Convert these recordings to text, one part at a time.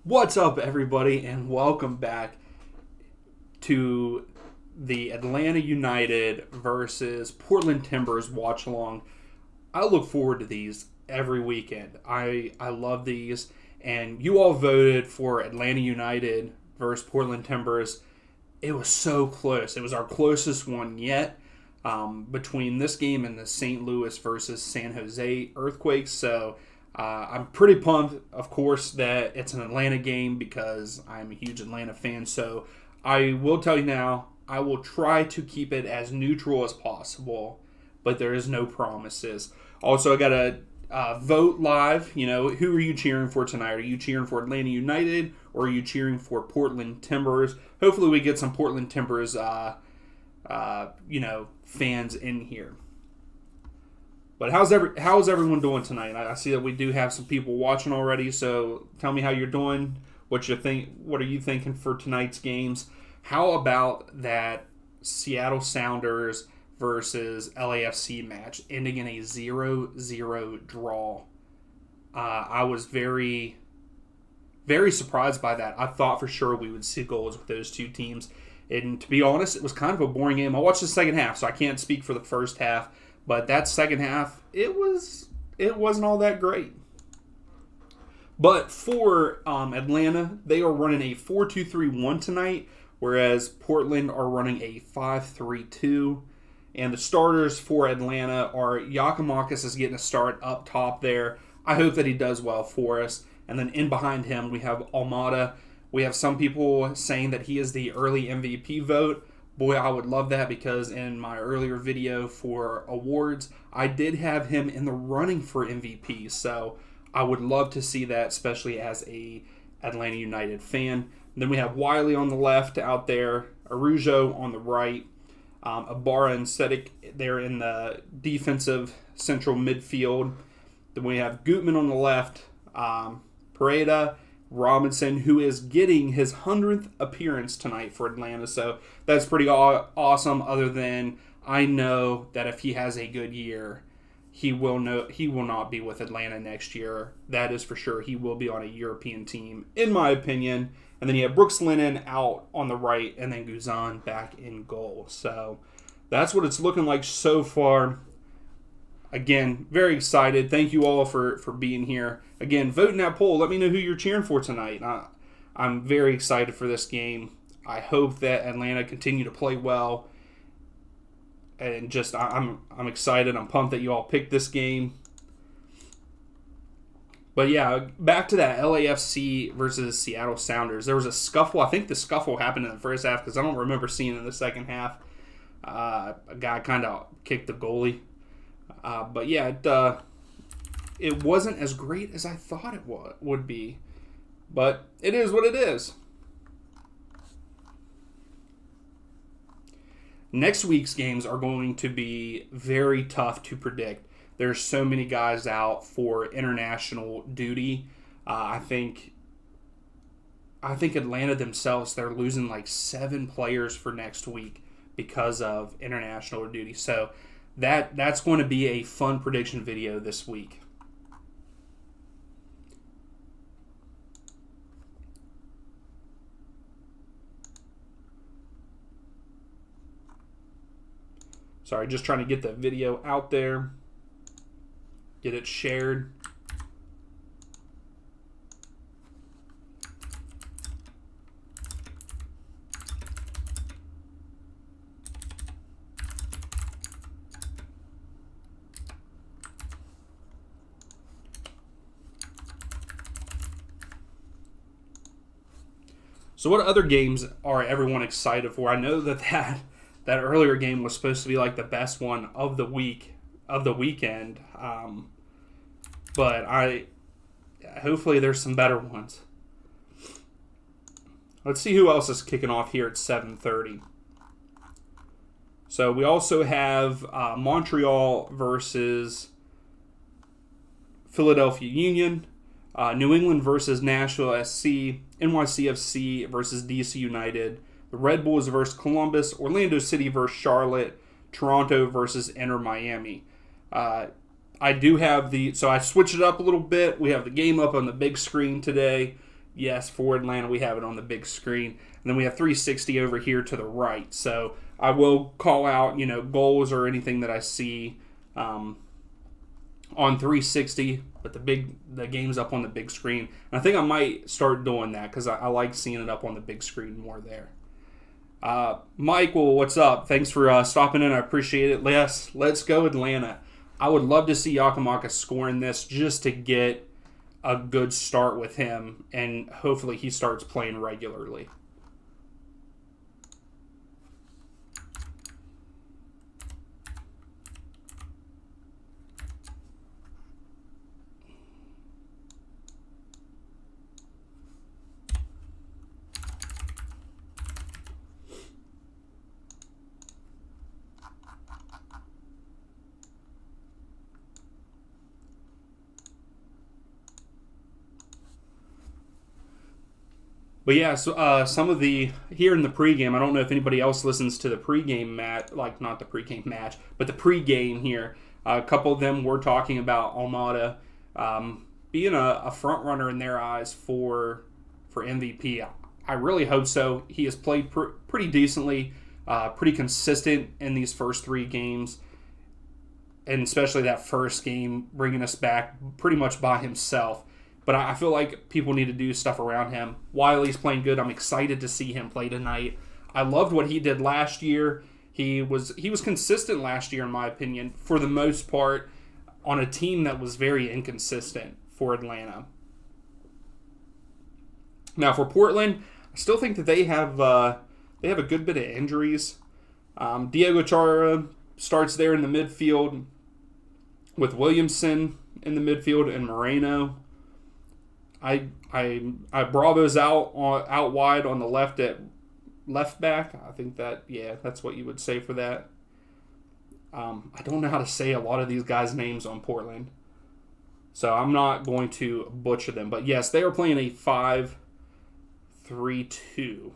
What's up, everybody, and welcome back to the Atlanta United versus Portland Timbers watch along. I look forward to these every weekend. I love these, and you all voted for Atlanta United versus Portland Timbers. It was so close. It was our closest one yet between this game and the St. Louis versus San Jose Earthquakes. So I'm pretty pumped, of course, that it's an Atlanta game because I'm a huge Atlanta fan. So I will tell you now, I will try to keep it as neutral as possible, but there is no promises. Also, I got to vote live. You know, who are you cheering for tonight? Are you cheering for Atlanta United or are you cheering for Portland Timbers? Hopefully we get some Portland Timbers, fans in here. But how's everyone doing tonight? I see that we do have some people watching already. So tell me how you're doing. What are you thinking for tonight's games? How about that Seattle Sounders versus LAFC match ending in a 0-0 draw? I was very, very surprised by that. I thought for sure we would see goals with those two teams. And to be honest, it was kind of a boring game. I watched the second half, so I can't speak for the first half. But that second half, it wasn't all that great. But for Atlanta, they are running a 4-2-3-1 tonight, whereas Portland are running a 5-3-2. And the starters for Atlanta are Giakoumakis is getting a start up top there. I hope that he does well for us. And then in behind him, we have Almada. We have some people saying that he is the early MVP vote. Boy, I would love that because in my earlier video for awards, I did have him in the running for MVP. So I would love to see that, especially as a Atlanta United fan. And then we have Wiley on the left out there, Araujo on the right, Ibarra and Sedic there in the defensive central midfield. Then we have Gutman on the left, Pereira, Robinson, who is getting his 100th appearance tonight for Atlanta. So that's pretty awesome, other than I know that if he has a good year, he will not be with Atlanta next year. That is for sure. He will be on a European team, in my opinion. And then you have Brooks Lennon out on the right, and then Guzan back in goal. So that's what it's looking like so far. Again, very excited. Thank you all for being here. Again, vote in that poll. Let me know who you're cheering for tonight. I'm very excited for this game. I hope that Atlanta continue to play well. And just, I'm excited. I'm pumped that you all picked this game. But yeah, back to that LAFC versus Seattle Sounders. There was a scuffle. I think the scuffle happened in the first half because I don't remember seeing it in the second half. A guy kind of kicked the goalie. But yeah, it wasn't as great as I thought it would be. But it is what it is. Next week's games are going to be very tough to predict. There's so many guys out for international duty. I think Atlanta themselves, they're losing like 7 players for next week because of international duty. So that's going to be a fun prediction video this week. Sorry, just trying to get the video out there. Get it shared. So what other games are everyone excited for? I know that earlier game was supposed to be like the best one of the weekend. But hopefully there's some better ones. Let's see who else is kicking off here at 7:30. So we also have Montreal versus Philadelphia Union, New England versus Nashville SC, NYCFC versus DC United, the Red Bulls versus Columbus, Orlando City versus Charlotte, Toronto versus Inter Miami. I do have so I switched it up a little bit. We have the game up on the big screen today. Yes, for Atlanta, we have it on the big screen. And then we have 360 over here to the right. So I will call out, goals or anything that I see on 360, but the game's up on the big screen. And I think I might start doing that because I like seeing it up on the big screen more there. Michael, what's up? Thanks for stopping in. I appreciate it. Yes, let's go Atlanta. I would love to see Giakoumakis scoring this just to get a good start with him, and hopefully he starts playing regularly. But yeah, so some of here in the pregame, I don't know if anybody else listens to the pregame match, like not the pregame match, but the pregame here. A couple of them were talking about Almada being a front runner in their eyes for MVP. I really hope so. He has played pretty decently, pretty consistent in these first 3 games, and especially that first game, bringing us back pretty much by himself. But I feel like people need to do stuff around him. Wiley's playing good. I'm excited to see him play tonight. I loved what he did last year. He was consistent last year, in my opinion, for the most part, on a team that was very inconsistent for Atlanta. Now for Portland, I still think that they have a good bit of injuries. Diego Chara starts there in the midfield with Williamson in the midfield and Moreno. I Bravo's out wide on the left at left back. I think that's what you would say for that. I don't know how to say a lot of these guys' names on Portland, so I'm not going to butcher them. But yes, they are playing a 5-3-2.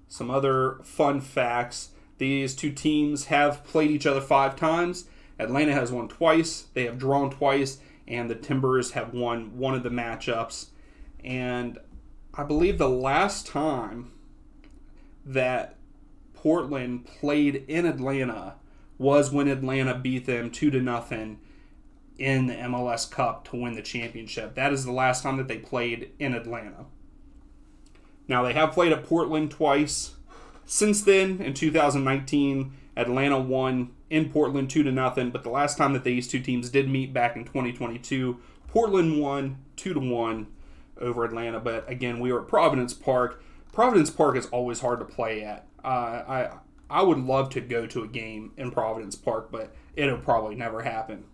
Some other fun facts. These two teams have played each other 5 times. Atlanta has won twice, they have drawn twice, and the Timbers have won one of the matchups. And I believe the last time that Portland played in Atlanta was when Atlanta beat them 2-0 in the MLS Cup to win the championship. That is the last time that they played in Atlanta. Now, they have played at Portland twice. Since then, in 2019, Atlanta won in Portland 2-0, but the last time that these two teams did meet back in 2022, Portland won 2-1 over Atlanta. But again, we were at Providence Park. Providence Park is always hard to play at. I would love to go to a game in Providence Park, but it'll probably never happen.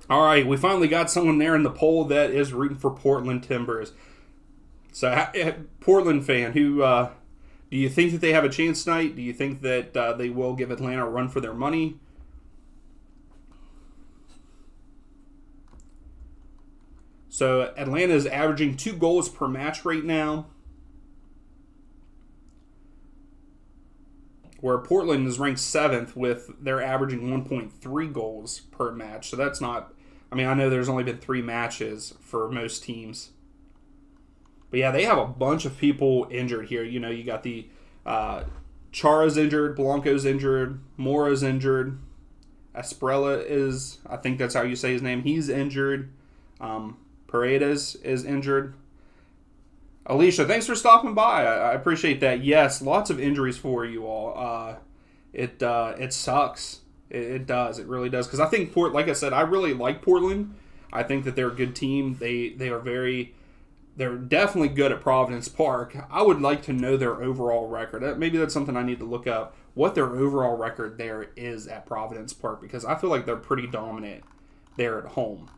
All right, we finally got someone there in the poll that is rooting for Portland Timbers. So, Portland fan, who do you think that they have a chance tonight? Do you think that they will give Atlanta a run for their money? So, Atlanta is averaging 2 goals per match right now, where Portland is ranked 7th with they're averaging 1.3 goals per match. So that's not, I know there's only been 3 matches for most teams. But yeah, they have a bunch of people injured here. You got the Chara's injured, Blanco's injured, Mora's injured, Asprella is, I think that's how you say his name, he's injured. Paredes is injured. Alicia, thanks for stopping by. I appreciate that. Yes, lots of injuries for you all. It sucks. It does. It really does. Because I think like I said, I really like Portland. I think that they're a good team. They're definitely good at Providence Park. I would like to know their overall record. Maybe that's something I need to look up, what their overall record there is at Providence Park, because I feel like they're pretty dominant there at home.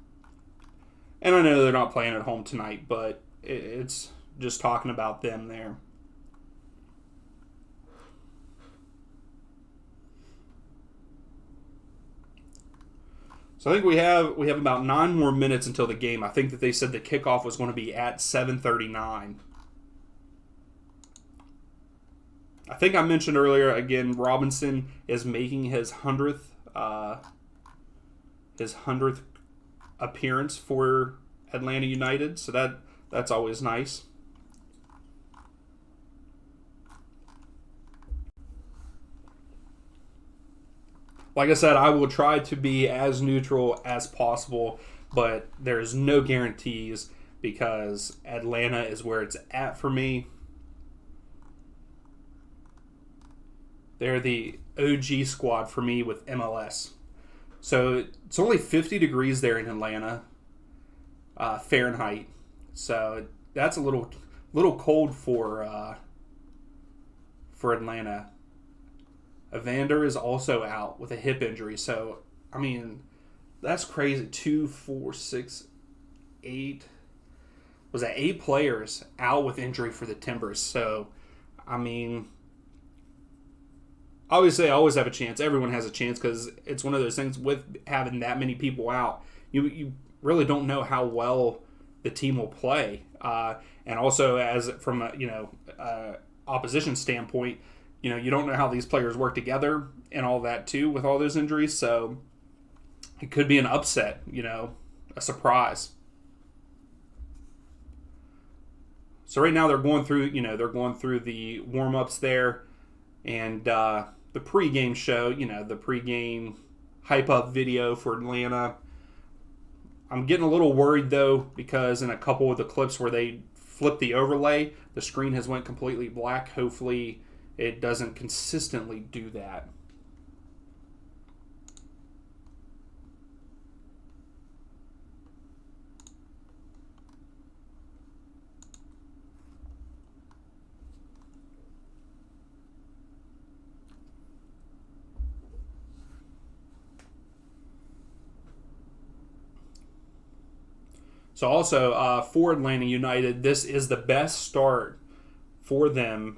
And I know they're not playing at home tonight, but it's just talking about them there. So I think we have about 9 more minutes until the game. I think that they said the kickoff was going to be at 7:39. I think I mentioned earlier, again, Robinson is making his 100th appearance for Atlanta United, so that's always nice. Like I said, I will try to be as neutral as possible, but there's no guarantees because Atlanta is where it's at for me. They're the OG squad for me with MLS. So it's only 50 degrees there in Atlanta, Fahrenheit. So that's a little cold for Atlanta. Evander is also out with a hip injury. So, I mean, that's crazy. 2, 4, 6, 8. Was that 8 players out with injury for the Timbers? So, I mean, obviously I always have a chance. Everyone has a chance because it's one of those things with having that many people out. You really don't know how well the team will play. And also, as from a opposition standpoint, you don't know how these players work together and all that too with all those injuries. So it could be an upset, a surprise. So right now they're going through the warm-ups there and the pregame show, the pregame hype-up video for Atlanta. I'm getting a little worried though because in a couple of the clips where they flipped the overlay, the screen has went completely black. Hopefully it doesn't consistently do that. So also for Atlanta United, this is the best start for them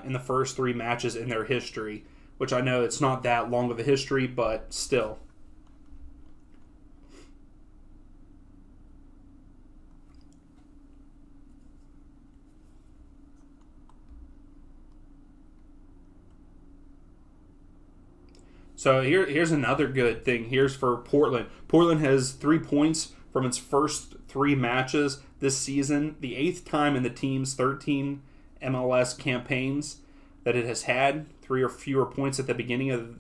in the first 3 matches in their history, which I know it's not that long of a history, but still. So here's another good thing. Here's for Portland. Portland has 3 points from its first 3 matches this season, the 8th time in the team's 13 MLS campaigns that it has had 3 or fewer points at the beginning of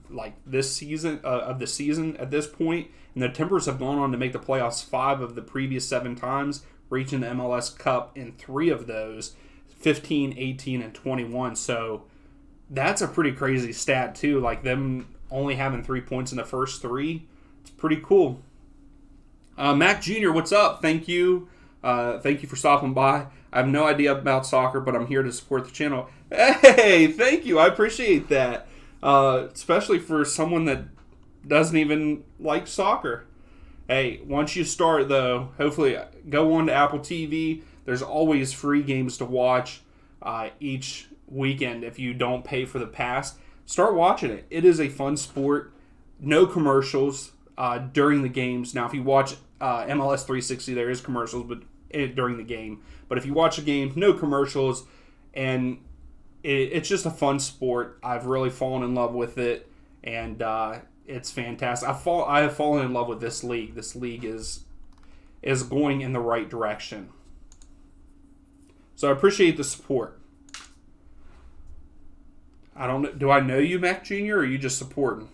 this season of the season at this point. And the Timbers have gone on to make the playoffs 5 of the previous 7 times, reaching the MLS Cup in 3 of those, 15, 18, and 21. So that's a pretty crazy stat too. Like them only having 3 points in the first 3, it's pretty cool. Mac Jr., what's up? Thank you. Thank you for stopping by. I have no idea about soccer, but I'm here to support the channel. Hey, thank you. I appreciate that. Especially for someone that doesn't even like soccer. Hey, once you start, though, hopefully go on to Apple TV. There's always free games to watch each weekend if you don't pay for the pass. Start watching it. It is a fun sport. No commercials during the games. Now, if you watch MLS 360, there is commercials, but during the game. But if you watch a game, no commercials, and it's just a fun sport. I've really fallen in love with it, and it's fantastic. I have fallen in love with this league. This league is going in the right direction. So I appreciate the support. I don't know. Do I know you, Mac Jr., or are you just supporting?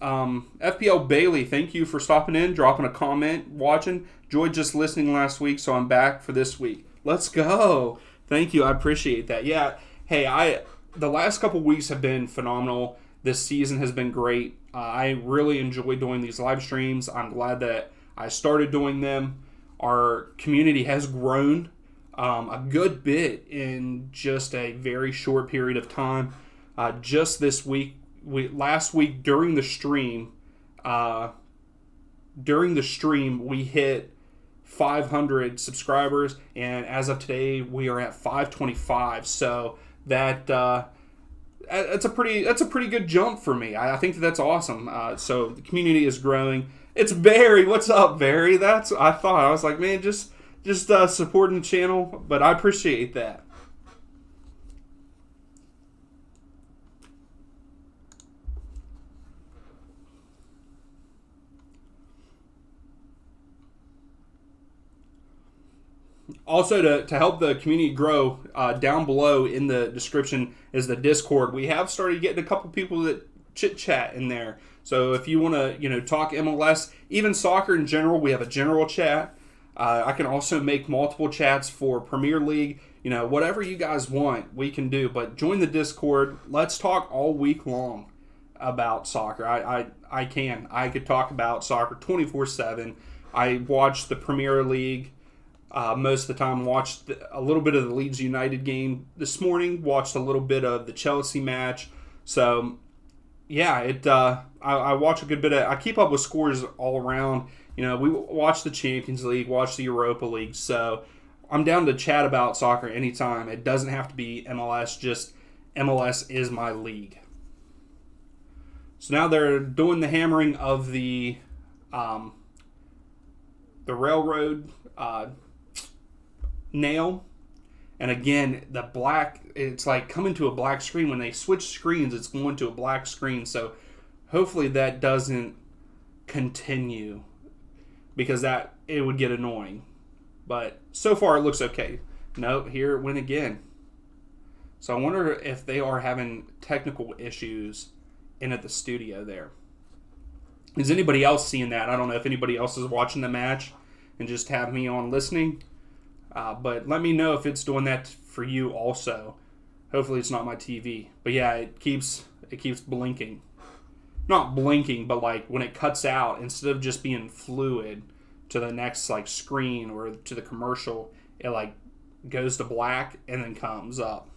FPL Bailey, thank you for stopping in, dropping a comment, watching. Enjoyed just listening last week, so I'm back for this week. Let's go. Thank you. I appreciate that. Yeah. Hey, the last couple weeks have been phenomenal. This season has been great. I really enjoy doing these live streams. I'm glad that I started doing them. Our community has grown a good bit in just a very short period of time. Just this week, last week during the stream, we hit 500 subscribers, and as of today, we are at 525. So that's a pretty good jump for me. I think that's awesome. So the community is growing. It's Barry. What's up, Barry? I was like, man, just supporting the channel, but I appreciate that. Also, to help the community grow, down below in the description is the Discord. We have started getting a couple people that chit chat in there. So if you want to, talk MLS, even soccer in general, we have a general chat. I can also make multiple chats for Premier League. Whatever you guys want, we can do. But join the Discord. Let's talk all week long about soccer. I could talk about soccer 24/7. I watch the Premier League most of the time. Watched a little bit of the Leeds United game this morning. Watched a little bit of the Chelsea match. So yeah, I watch a good bit of. I keep up with scores all around. We watch the Champions League, watch the Europa League. So I'm down to chat about soccer anytime. It doesn't have to be MLS. Just MLS is my league. So now they're doing the hammering of the railroad nail. And again, the black, it's like coming to a black screen. When they switch screens, it's going to a black screen. So hopefully that doesn't continue, because it would get annoying. But so far it looks okay. Nope, here it went again. So I wonder if they are having technical issues in at the studio there. Is anybody else seeing that? I don't know if anybody else is watching the match and just have me on listening. But let me know if it's doing that for you also. Hopefully it's not my TV. But yeah, it keeps blinking. Not blinking, but like when it cuts out, instead of just being fluid to the next like screen or to the commercial, it like goes to black and then comes up.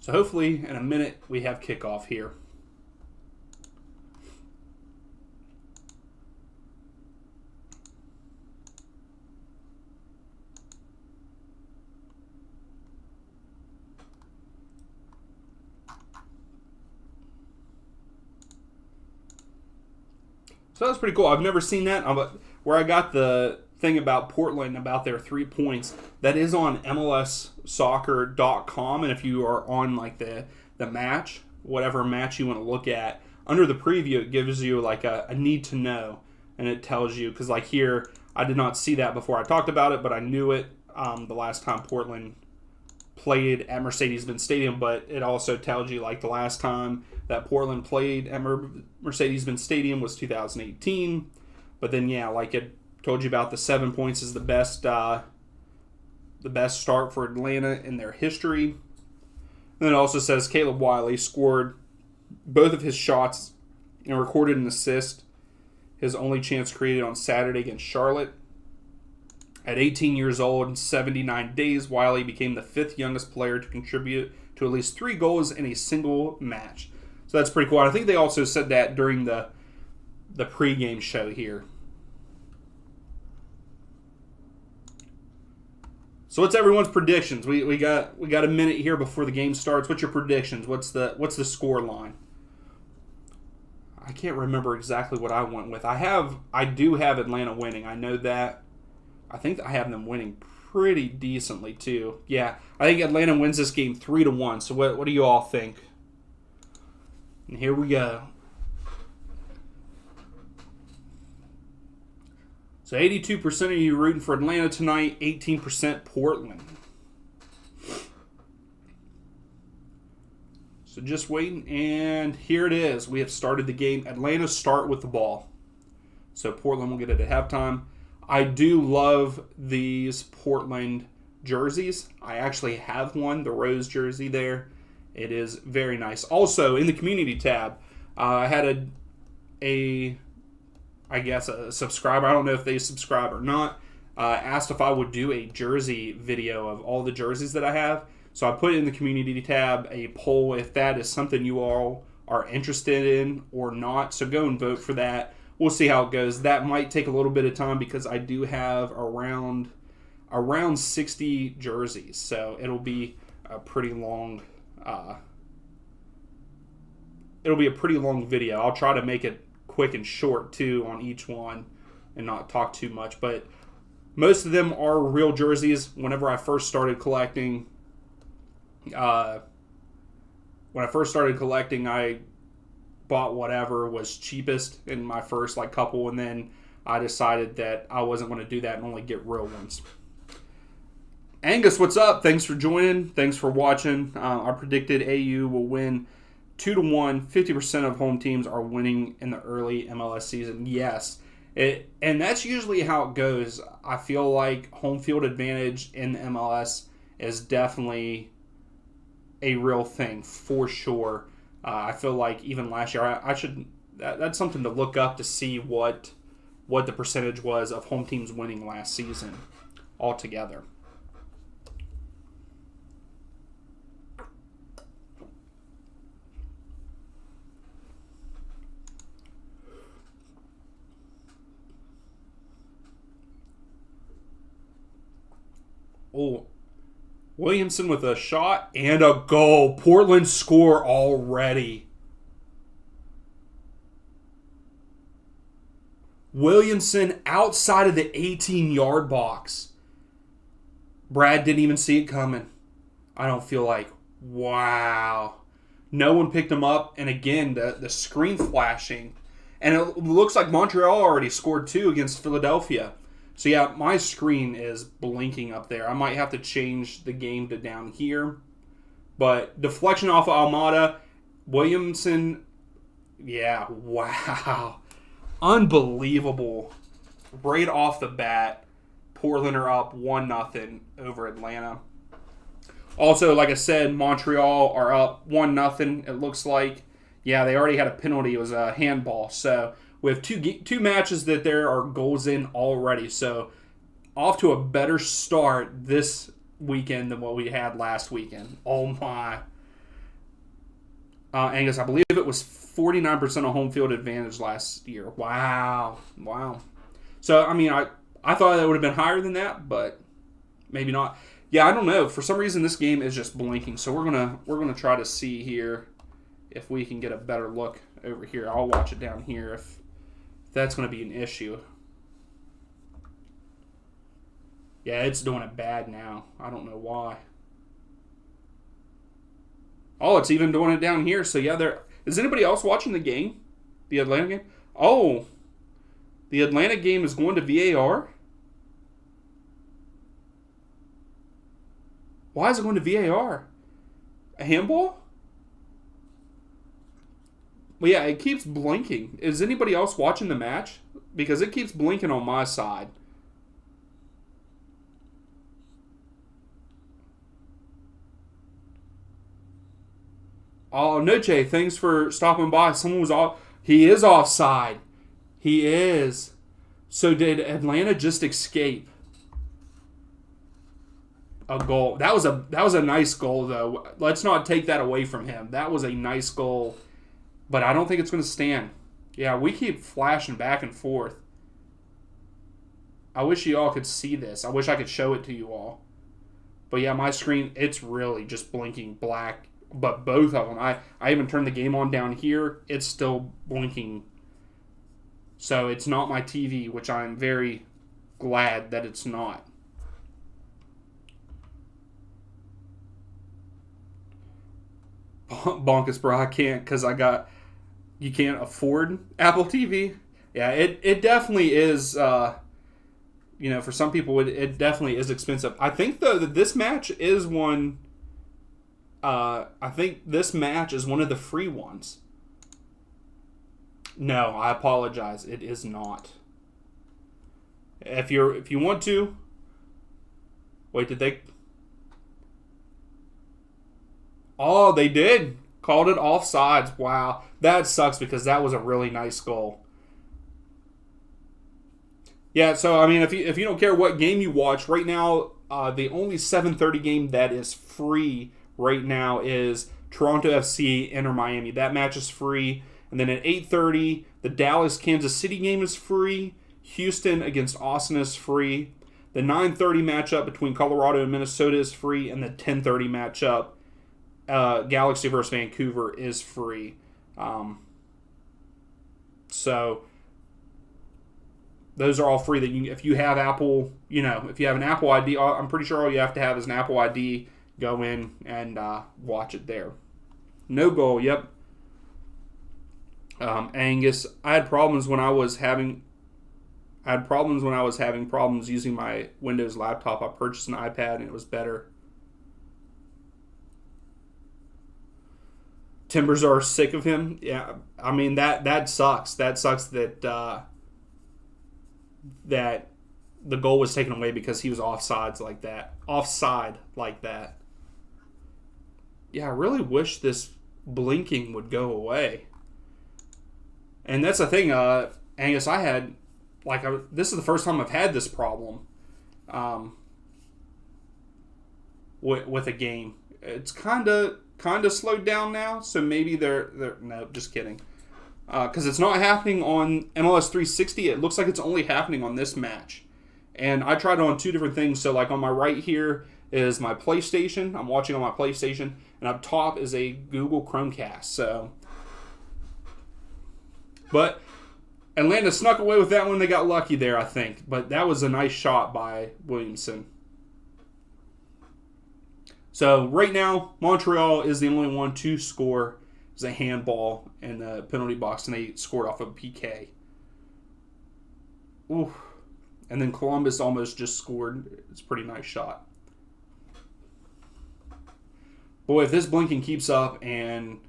So hopefully in a minute we have kickoff here. So that's pretty cool. I've never seen that. Where I got the thing about Portland, about their 3 points, that is on MLSsoccer.com. And if you are on like the match, whatever match you want to look at, under the preview, it gives you like a need to know. And it tells you, because like here, I did not see that before I talked about it, but I knew it the last time Portland played at Mercedes-Benz Stadium. But it also tells you like the last time that Portland played at Mercedes-Benz Stadium was 2018. But then, yeah, like it told you about the 7 points is the best start for Atlanta in their history. And then it also says Caleb Wiley scored both of his shots and recorded an assist, his only chance created on Saturday against Charlotte. At 18 years old and 79 days, Wiley became the 5th youngest player to contribute to at least 3 goals in a single match. So that's pretty cool. And I think they also said that during the pregame show here. So what's everyone's predictions? We got a minute here before the game starts. What's your predictions? What's the score line? I can't remember exactly what I went with. I do have Atlanta winning. I know that. I think I have them winning pretty decently too. Yeah, I think Atlanta wins this game 3-1. So what do you all think? And here we go. So 82% of you rooting for Atlanta tonight, 18% Portland. So just waiting, and here it is. We have started the game. Atlanta start with the ball. So Portland will get it at halftime. I do love these Portland jerseys. I actually have one, the rose jersey there. It is very nice. Also, in the community tab, I had a subscriber, I don't know if they subscribe or not, asked if I would do a jersey video of all the jerseys that I have. So I put in the community tab a poll if that is something you all are interested in or not. So go and vote for that. We'll see how it goes. That might take a little bit of time because I do have around 60 jerseys. So it'll be a pretty long video. I'll try to make it quick and short too on each one and not talk too much. But most of them are real jerseys. Whenever I first started collecting, I bought whatever was cheapest in my first couple, and then I decided that I wasn't going to do that and only get real ones. Angus, what's up? Thanks for joining. Thanks for watching. I predicted AU will win 2-1. 50% of home teams are winning in the early MLS season. Yes. And that's usually how it goes. I feel like home field advantage in the MLS is definitely a real thing for sure. I feel like even last year, that's something to look up to see what the percentage was of home teams winning last season altogether. Oh, Williamson with a shot and a goal. Portland score already. Williamson outside of the 18-yard box. Brad didn't even see it coming. I don't feel like. Wow. No one picked him up. And again, the screen flashing. And it looks like Montreal already scored 2 against Philadelphia. So yeah, my screen is blinking up there. I might have to change the game to down here. But deflection off of Almada. Williamson. Yeah, wow. Unbelievable. Right off the bat, Portland are up 1-0 over Atlanta. Also, like I said, Montreal are up 1-0, it looks like. Yeah, they already had a penalty. It was a handball. So we have two matches that there are goals in already. So off to a better start this weekend than what we had last weekend. Oh, my. Angus, I believe it was 49% of home field advantage last year. Wow. So, I mean, I thought that would have been higher than that, but maybe not. Yeah, I don't know. For some reason, this game is just blinking. So we're gonna try to see here if we can get a better look over here. I'll watch it down here if that's going to be an issue. Yeah, it's doing it bad now. I don't know why. Oh, it's even doing it down here. So, yeah, is anybody else watching the game? The Atlanta game? Oh, the Atlanta game is going to VAR? Why is it going to VAR? A handball? Well, yeah, it keeps blinking. Is anybody else watching the match? Because it keeps blinking on my side. Oh, Noche, thanks for stopping by. Someone was off. He is offside. He is. So did Atlanta just escape a goal? That was a nice goal, though. Let's not take that away from him. That was a nice goal. But I don't think it's going to stand. Yeah, we keep flashing back and forth. I wish you all could see this. I wish I could show it to you all. But yeah, my screen, it's really just blinking black. But both of them. I even turned the game on down here. It's still blinking. So it's not my TV, which I'm very glad that it's not. Bonkus, bro. I can't because you can't afford Apple TV. Yeah, it definitely is, for some people, it definitely is expensive. I think, though, that this match is one, I think this match is one of the free ones. No, I apologize. It is not. If you want to, wait, did they? Oh, they did. Called it offsides. Wow. That sucks because that was a really nice goal. Yeah, so, I mean, if you don't care what game you watch, right now, the only 7:30 game that is free right now is Toronto FC, Inter Miami. That match is free. And then at 8:30, the Dallas-Kansas City game is free. Houston against Austin is free. The 9:30 matchup between Colorado and Minnesota is free. And the 10:30 matchup, Galaxy versus Vancouver, is free. So those are all free. That if you have Apple, if you have an Apple ID, I'm pretty sure all you have to have is an Apple ID. Go in and watch it there. No goal. Yep. Angus, I had problems when I was having problems using my Windows laptop. I purchased an iPad and it was better. Timbers are sick of him. Yeah, I mean that sucks. That sucks that that the goal was taken away because he was offside like that. Yeah, I really wish this blinking would go away. And that's the thing, Angus. This is the first time I've had this problem with a game. It's kind of slowed down now, so maybe they're no, just kidding. Because it's not happening on MLS 360. It looks like it's only happening on this match. And I tried it on two different things. So, like, on my right here is my PlayStation. I'm watching on my PlayStation. And up top is a Google Chromecast. So, but Atlanta snuck away with that one. They got lucky there, I think. But that was a nice shot by Williamson. So, right now, Montreal is the only one to score. It was a handball in the penalty box, and they scored off of PK. Ooh. And then Columbus almost just scored. It's a pretty nice shot. Boy, if this blinking keeps up and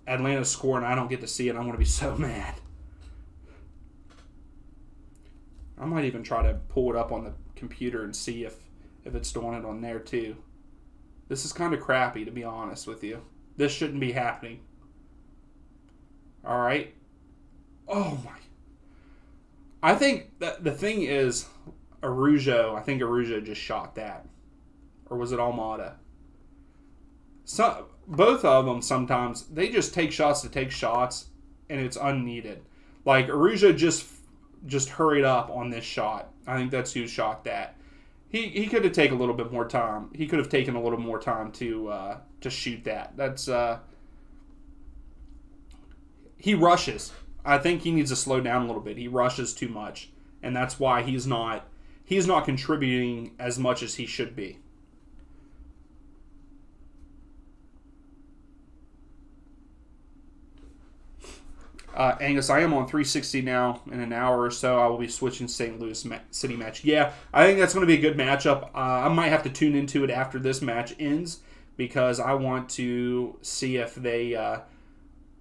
Atlanta's score and I don't get to see it, I'm going to be so mad. I might even try to pull it up on the computer and see if it's doing it on there too. This is kind of crappy, to be honest with you. This shouldn't be happening. All right. Oh, my. I think that the thing is, Araujo, I think Araujo just shot that. Or was it Almada? Both of them sometimes, they just take shots to take shots, and it's unneeded. Like, Araujo just hurried up on this shot. I think that's who shot that. He could have taken a little bit more time. He could have taken a little more time to shoot that. That's he rushes. I think he needs to slow down a little bit. He rushes too much, and that's why he's not contributing as much as he should be. Angus, I am on 360 now. In an hour or so, I will be switching St. Louis City match. Yeah, I think that's going to be a good matchup. I might have to tune into it after this match ends because I want to see if they...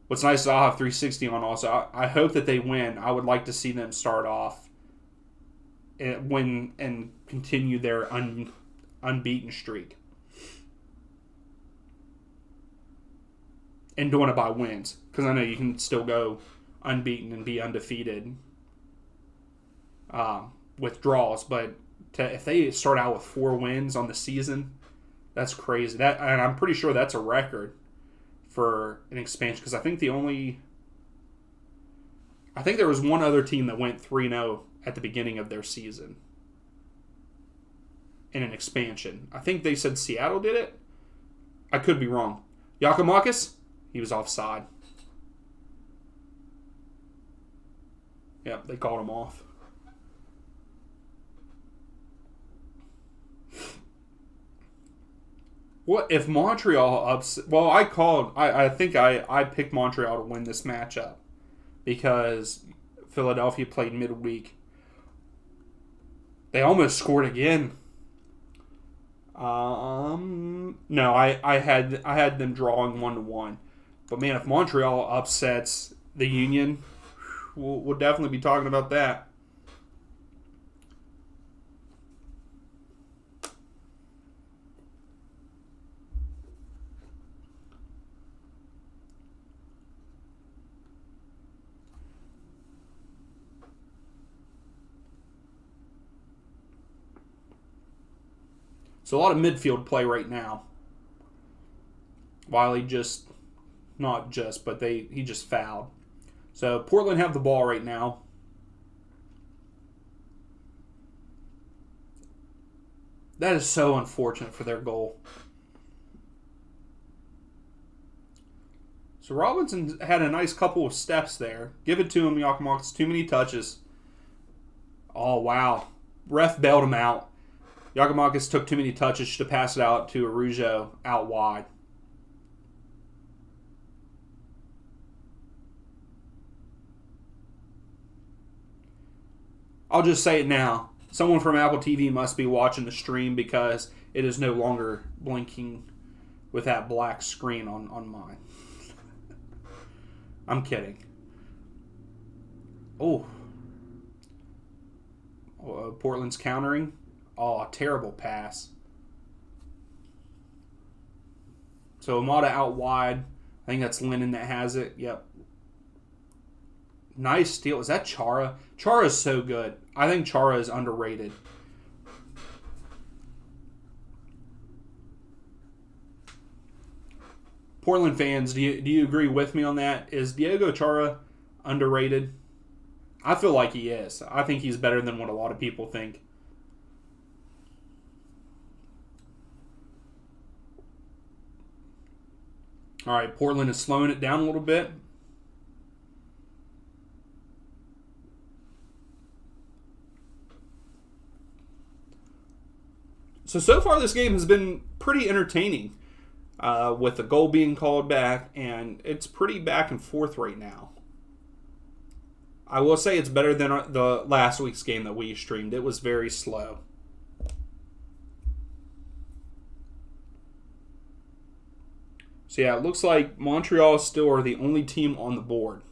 what's nice is I'll have 360 on also. I hope that they win. I would like to see them start off and continue their unbeaten streak. And doing it by wins. Because I know you can still go unbeaten and be undefeated with draws. But if they start out with 4 wins on the season, that's crazy. And I'm pretty sure that's a record for an expansion. Because I think there was one other team that went 3-0 at the beginning of their season in an expansion. I think they said Seattle did it. I could be wrong. Giakoumakis? He was offside. Yep, they called him off. What if Montreal upset? Well, I think I picked Montreal to win this matchup because Philadelphia played midweek. They almost scored again. No, I had them drawing 1-1. But man, if Montreal upsets the Union, we'll definitely be talking about that. So a lot of midfield play right now. Wiley he just fouled. So Portland have the ball right now. That is so unfortunate for their goal. So Robinson had a nice couple of steps there. Give it to him, Giakoumakis. Too many touches. Oh, wow. Ref bailed him out. Giakoumakis took too many touches to pass it out to Araujo out wide. I'll just say it now. Someone from Apple TV must be watching the stream because it is no longer blinking with that black screen on mine. I'm kidding. Oh. Portland's countering. Oh, a terrible pass. So Amada out wide. I think that's Lennon that has it. Yep. Nice steal. Is that Chara? Chara is so good. I think Chara is underrated. Portland fans, do you agree with me on that? Is Diego Chara underrated? I feel like he is. I think he's better than what a lot of people think. All right, Portland is slowing it down a little bit. So far this game has been pretty entertaining with the goal being called back, and it's pretty back and forth right now. I will say it's better than the last week's game that we streamed. It was very slow. So yeah, it looks like Montreal still are the only team on the board.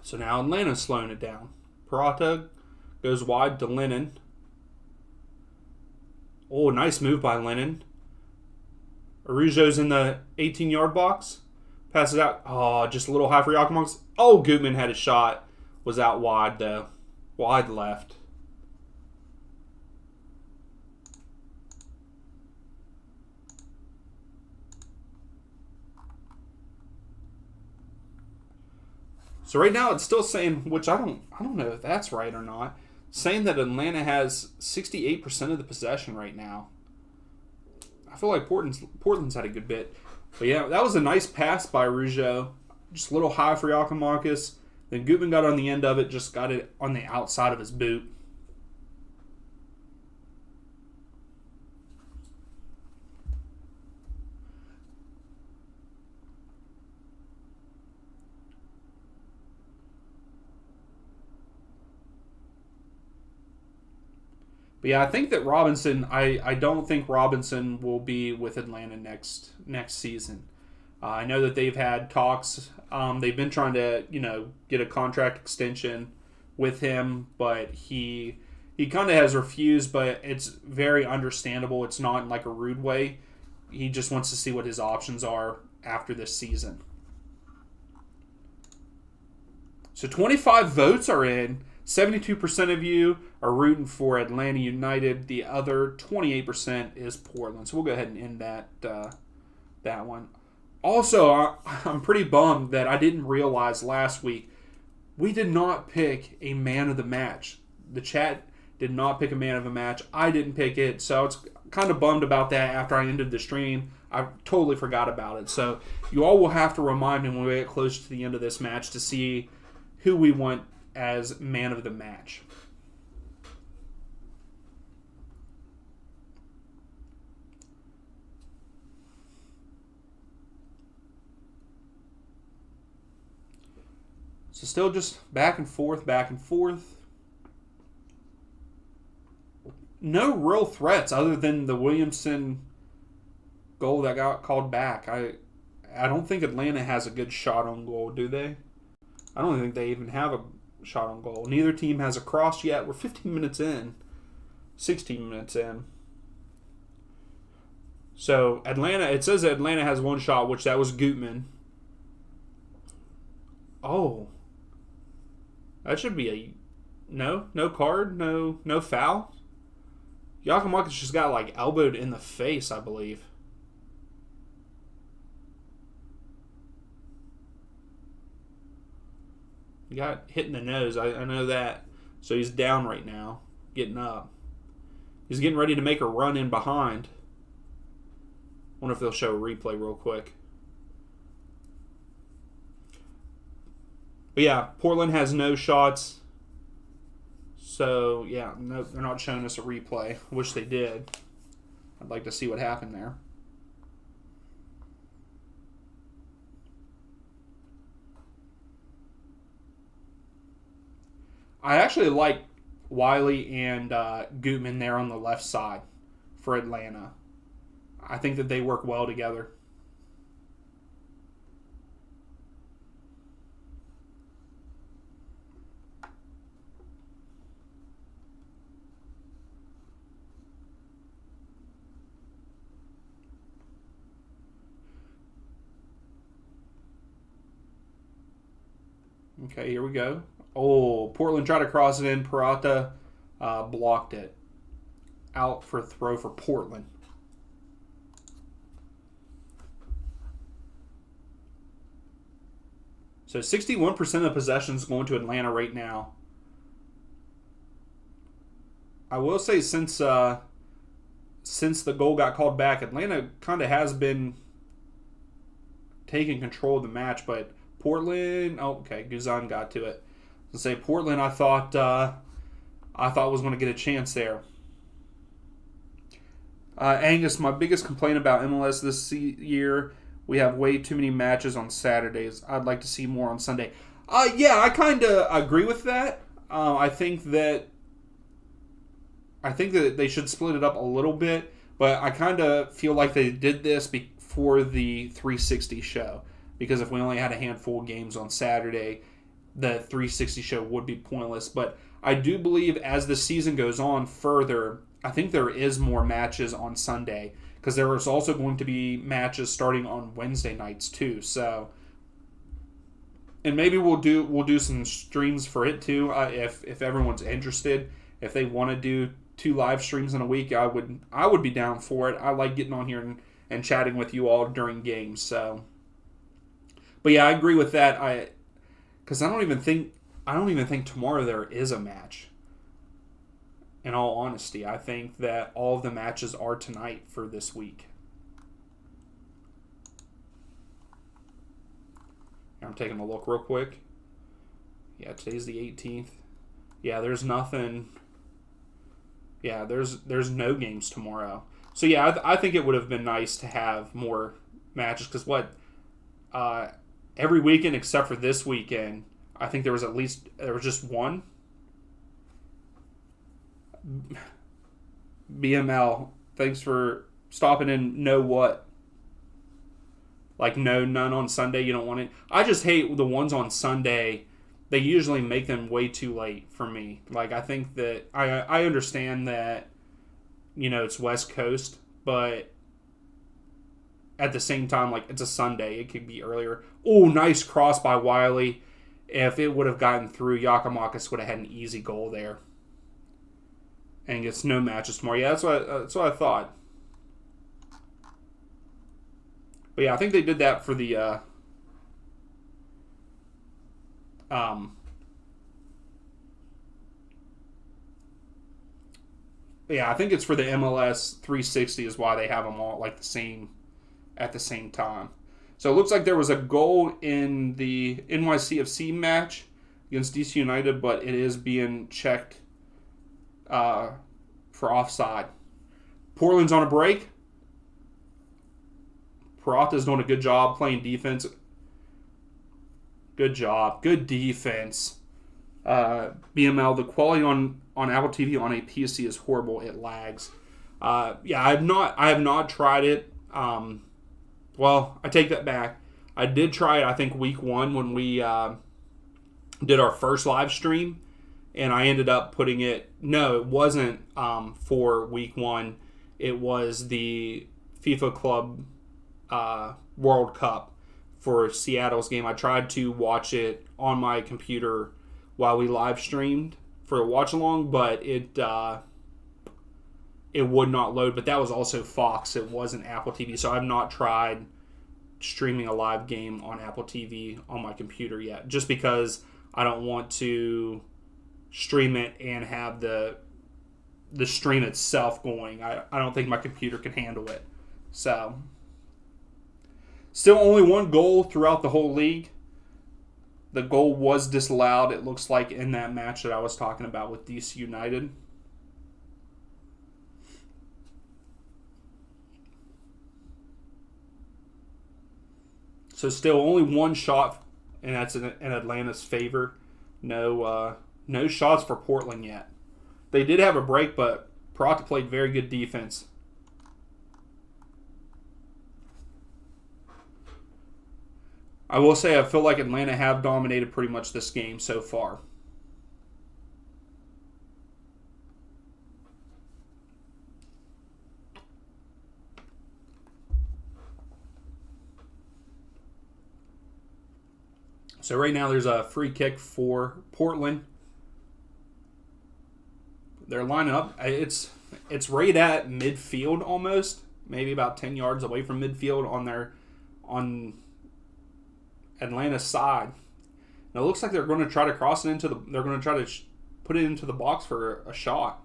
So now Atlanta's slowing it down. Peralta goes wide to Lennon. Oh, nice move by Lennon. Araujo's in the 18-yard box. Passes out. Oh, just a little high for Giacomo. Oh, Gutman had a shot. Was out wide, though. Wide left. So right now it's still saying, which I don't know if that's right or not, saying that Atlanta has 68% of the possession right now. I feel like Portland's had a good bit. But yeah, that was a nice pass by Araujo. Just a little high for Giacomakis. Then Gutman got on the end of it, just got it on the outside of his boot. But yeah, I think that Robinson. I don't think Robinson will be with Atlanta next season. I know that they've had talks. They've been trying to get a contract extension with him, but he kind of has refused. But it's very understandable. It's not in like a rude way. He just wants to see what his options are after this season. So 25 votes are in. 72% of you are rooting for Atlanta United. The other 28% is Portland. So we'll go ahead and end that one. Also, I'm pretty bummed that I didn't realize last week we did not pick a man of the match. The chat did not pick a man of the match. I didn't pick it, so it's kind of bummed about that after I ended the stream. I totally forgot about it. So you all will have to remind me when we get close to the end of this match to see who we want as man of the match. So still just back and forth, back and forth. No real threats other than the Williamson goal that got called back. I don't think Atlanta has a good shot on goal, do they? I don't think they even have a shot on goal. Neither team has a cross yet. We're 15 minutes in. 16 minutes in. So Atlanta, it says that Atlanta has one shot, which that was Gutman. Oh. That should be a no card, no foul. Giacomakis just got like elbowed in the face, I believe. He got hit in the nose. I know that. So he's down right now, getting up. He's getting ready to make a run in behind. Wonder if they'll show a replay real quick. But yeah, Portland has no shots. So yeah, no, they're not showing us a replay. I wish they did. I'd like to see what happened there. I actually like Wiley and Gutman there on the left side for Atlanta. I think that they work well together. Okay, here we go. Oh, Portland tried to cross it in. Peralta blocked it. Out for a throw for Portland. So 61% of possessions going to Atlanta right now. I will say since the goal got called back, Atlanta kind of has been taking control of the match, but Portland, oh, okay, Guzan got to it. To say Portland, I thought was going to get a chance there. Angus, my biggest complaint about MLS this year, we have way too many matches on Saturdays. I'd like to see more on Sunday. Yeah, I kind of agree with that. I think that they should split it up a little bit, but I kind of feel like they did this before the 360 show, because if we only had a handful of games on Saturday, the 360 show would be pointless. But I do believe as the season goes on further, I think there is more matches on Sunday, because there is also going to be matches starting on Wednesday nights too. So, and maybe we'll do some streams for it too, if everyone's interested. If they want to do 2 live streams in a week, I would be down for it. I like getting on here and chatting with you all during games. So, but yeah, I agree with that. Because I don't even think tomorrow there is a match. In all honesty, I think that all of the matches are tonight for this week. I'm taking a look real quick. Yeah, today's the 18th. Yeah, there's nothing. Yeah, there's no games tomorrow. So yeah, I think it would have been nice to have more matches, because every weekend except for this weekend, I think there was just one. BML, thanks for stopping in. Know what? Like, no, none on Sunday. You don't want it. I just hate the ones on Sunday. They usually make them way too late for me. Like, I think that I understand that, it's West Coast, but at the same time, like, it's a Sunday. It could be earlier. Oh, nice cross by Wiley. If it would have gotten through, Giakoumakis would have had an easy goal there. And gets no matches tomorrow. Yeah, that's what I thought. But yeah, I think they did that for the yeah, I think it's for the MLS 360 is why they have them all like at the same time. So it looks like there was a goal in the NYCFC match against DC United, but it is being checked for offside. Portland's on a break. Peralta's doing a good job playing defense. Good job. Good defense. BML, the quality on Apple TV on a PC is horrible. It lags. Yeah, I have not tried it. Well, I take that back. I did try it, I think, week 1 when we did our first live stream. And I ended up putting it... No, it wasn't for week 1. It was the FIFA Club World Cup for Seattle's game. I tried to watch it on my computer while we live streamed for a watch along, but it would not load. But that was also Fox. It wasn't Apple TV. So I've not tried streaming a live game on Apple TV on my computer yet, just because I don't want to stream it and have the stream itself going. I don't think my computer can handle it. So, still only one goal throughout the whole league. The goal was disallowed, it looks like, in that match that I was talking about with DC United. So still only one shot, and that's in Atlanta's favor. No shots for Portland yet. They did have a break, but Peralta played very good defense. I will say I feel like Atlanta have dominated pretty much this game so far. So right now there's a free kick for Portland. They're lining up. It's right at midfield almost, maybe about 10 yards away from midfield on Atlanta's side. Now it looks like they're going to try to cross it they're going to try to put it into the box for a shot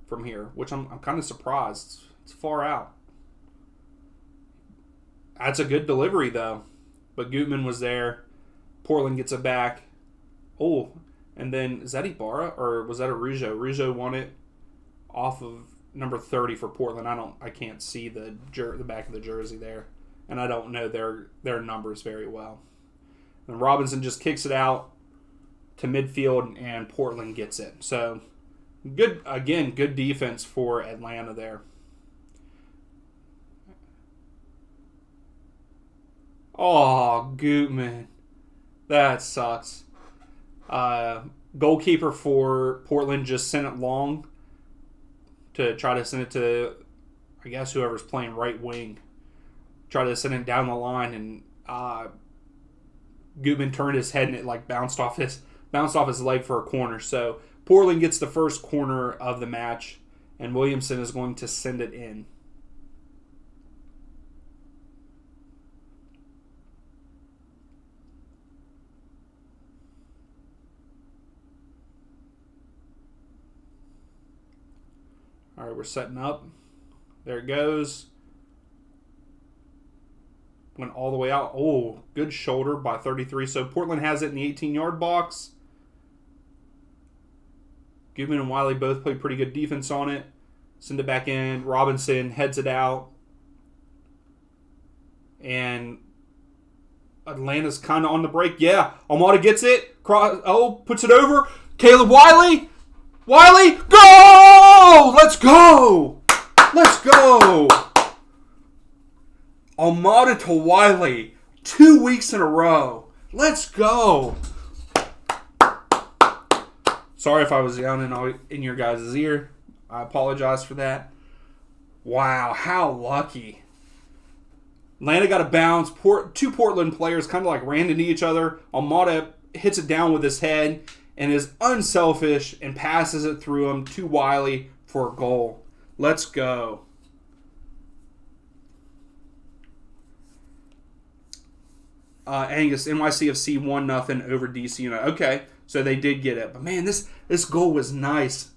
from here, which I'm kind of surprised. It's far out. That's a good delivery though, but Gutman was there. Portland gets it back. Oh, and then is that Ibarra or was that Araujo? Araujo won it off of number 30 for Portland. I can't see the back of the jersey there, and I don't know their numbers very well. And Robinson just kicks it out to midfield, and Portland gets it. So good defense for Atlanta there. Oh, Gutman. That sucks. Goalkeeper for Portland just sent it long to try to send it to, I guess, whoever's playing right wing. Try to send it down the line, and Gutman turned his head and it like bounced off his leg for a corner. So Portland gets the first corner of the match, and Williamson is going to send it in. All right, we're setting up. There it goes. Went all the way out. Oh, good shoulder by 33. So Portland has it in the 18-yard box. Gutman and Wiley both played pretty good defense on it. Send it back in. Robinson heads it out. And Atlanta's kind of on the break. Yeah, Almada gets it. Puts it over. Caleb Wiley. Wiley, go! Let's go! Let's go! Almada to Wiley, 2 weeks in a row. Let's go! Sorry if I was yelling in your guys' ear. I apologize for that. Wow, how lucky. Atlanta got a bounce. Two Portland players kind of like ran into each other. Almada hits it down with his head and is unselfish and passes it through him to Wiley for a goal. Let's go. Angus, NYCFC 1-0 over DC United. Okay, so they did get it. But man, this goal was nice.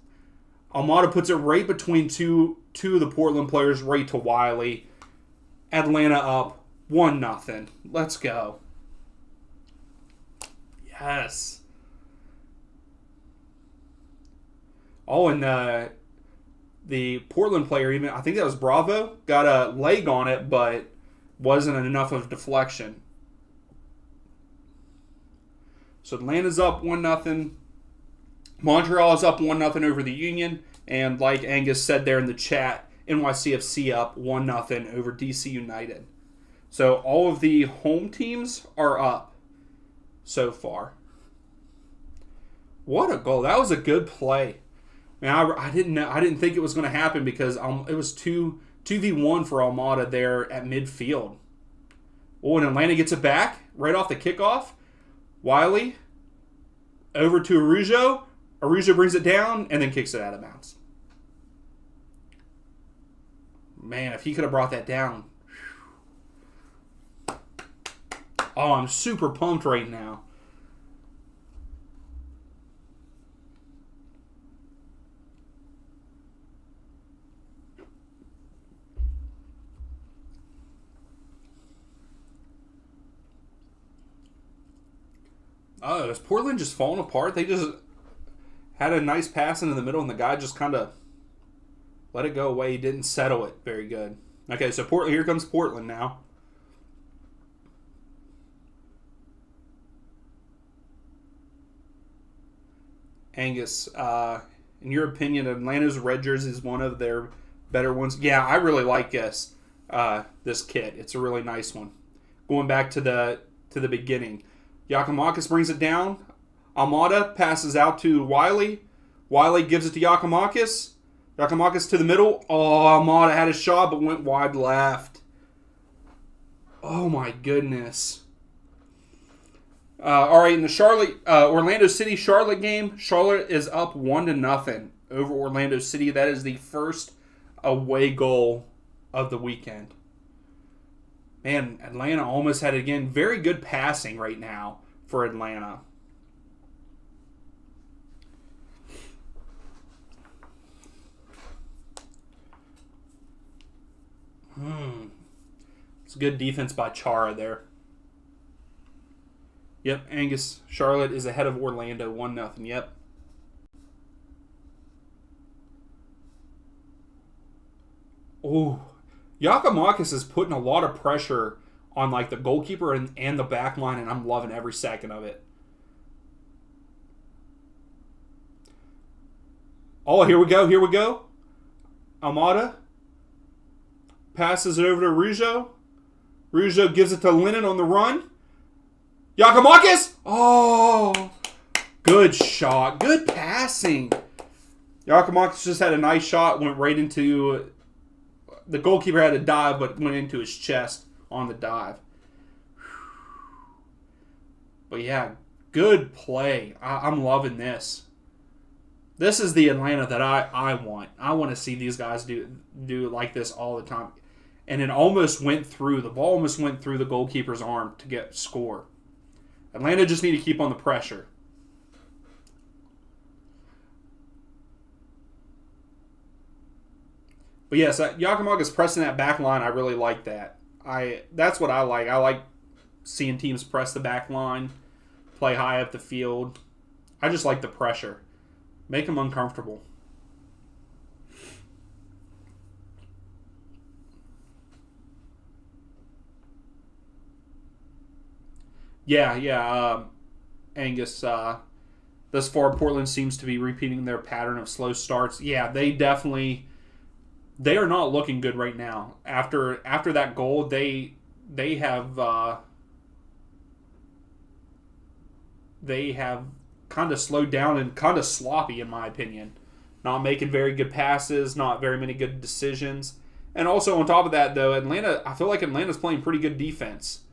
Almada puts it right between two of the Portland players, right to Wiley. Atlanta up 1-0. Let's go. Yes. Oh, and the Portland player, even I think that was Bravo, got a leg on it, but wasn't enough of deflection. So Atlanta's up 1-0. Montreal is up 1-0 over the Union. And like Angus said there in the chat, NYCFC up 1-0 over DC United. So all of the home teams are up so far. What a goal. That was a good play. Man, I didn't think it was going to happen because it was 2v1 for Almada there at midfield. Oh, and Atlanta gets it back right off the kickoff. Wiley over to Araujo. Araujo brings it down and then kicks it out of bounds. Man, if he could have brought that down. Oh, I'm super pumped right now. Oh, is Portland just falling apart? They just had a nice pass into the middle, and the guy just kind of let it go away. He didn't settle it very good. Okay, so here comes Portland now. Angus, in your opinion, Atlanta's red jersey is one of their better ones. Yeah, I really like this kit. It's a really nice one. Going back to the beginning, Giakoumakis brings it down. Almada passes out to Wiley. Wiley gives it to Giakoumakis. Giakoumakis to the middle. Oh, Almada had a shot but went wide left. Oh my goodness. All right, in the Orlando City Charlotte game, Charlotte is up 1-0 over Orlando City. That is the first away goal of the weekend. Man, Atlanta almost had it again. Very good passing right now for Atlanta. It's good defense by Chara there. Yep, Angus, Charlotte is ahead of Orlando 1-0. Yep. Oh, Giakoumakis is putting a lot of pressure on like the goalkeeper and the back line, and I'm loving every second of it. Oh, here we go. Almada passes it over to Rougeau. Rougeau gives it to Lennon on the run. Giakoumakis! Oh! Good shot. Good passing. Giakoumakis just had a nice shot. Went right into... The goalkeeper had to dive, but went into his chest on the dive. But yeah, good play. I'm loving this. This is the Atlanta that I want. I want to see these guys do like this all the time. And it almost went through. The ball almost went through the goalkeeper's arm to get score. Atlanta just need to keep on the pressure. But yes, Giakoumakis pressing that back line, I really like that. That's what I like. I like seeing teams press the back line, play high up the field. I just like the pressure. Make them uncomfortable. Yeah. Angus, thus far, Portland seems to be repeating their pattern of slow starts. Yeah, they are not looking good right now. After that goal, they have kind of slowed down and kind of sloppy, in my opinion. Not making very good passes, not very many good decisions. And also on top of that, though, I feel like Atlanta's playing pretty good defense.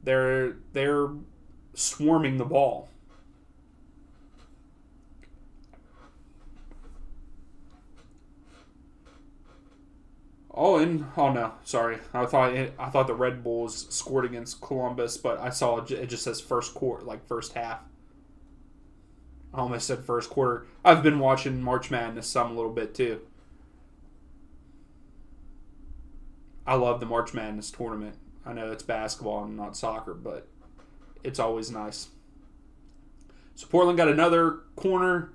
They're swarming the ball. Oh no, sorry. I thought the Red Bulls scored against Columbus, but I saw it just says first quarter, like first half. I almost said first quarter. I've been watching March Madness some a little bit too. I love the March Madness tournament. I know it's basketball and not soccer, but it's always nice. So Portland got another corner,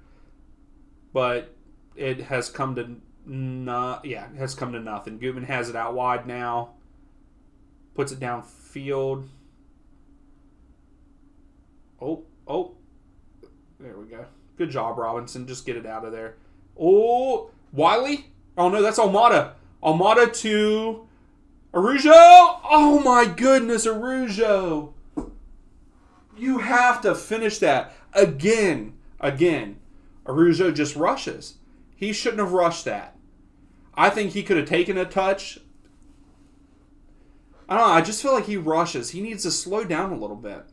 but it has come to nothing. Gutman has it out wide now. Puts it downfield. Oh. There we go. Good job, Robinson. Just get it out of there. Oh, Wiley? Oh, no, that's Almada. Almada to Araujo. Oh, my goodness, Araujo. You have to finish that. Again. Araujo just rushes. He shouldn't have rushed that. I think he could have taken a touch. I don't know. I just feel like he rushes. He needs to slow down a little bit.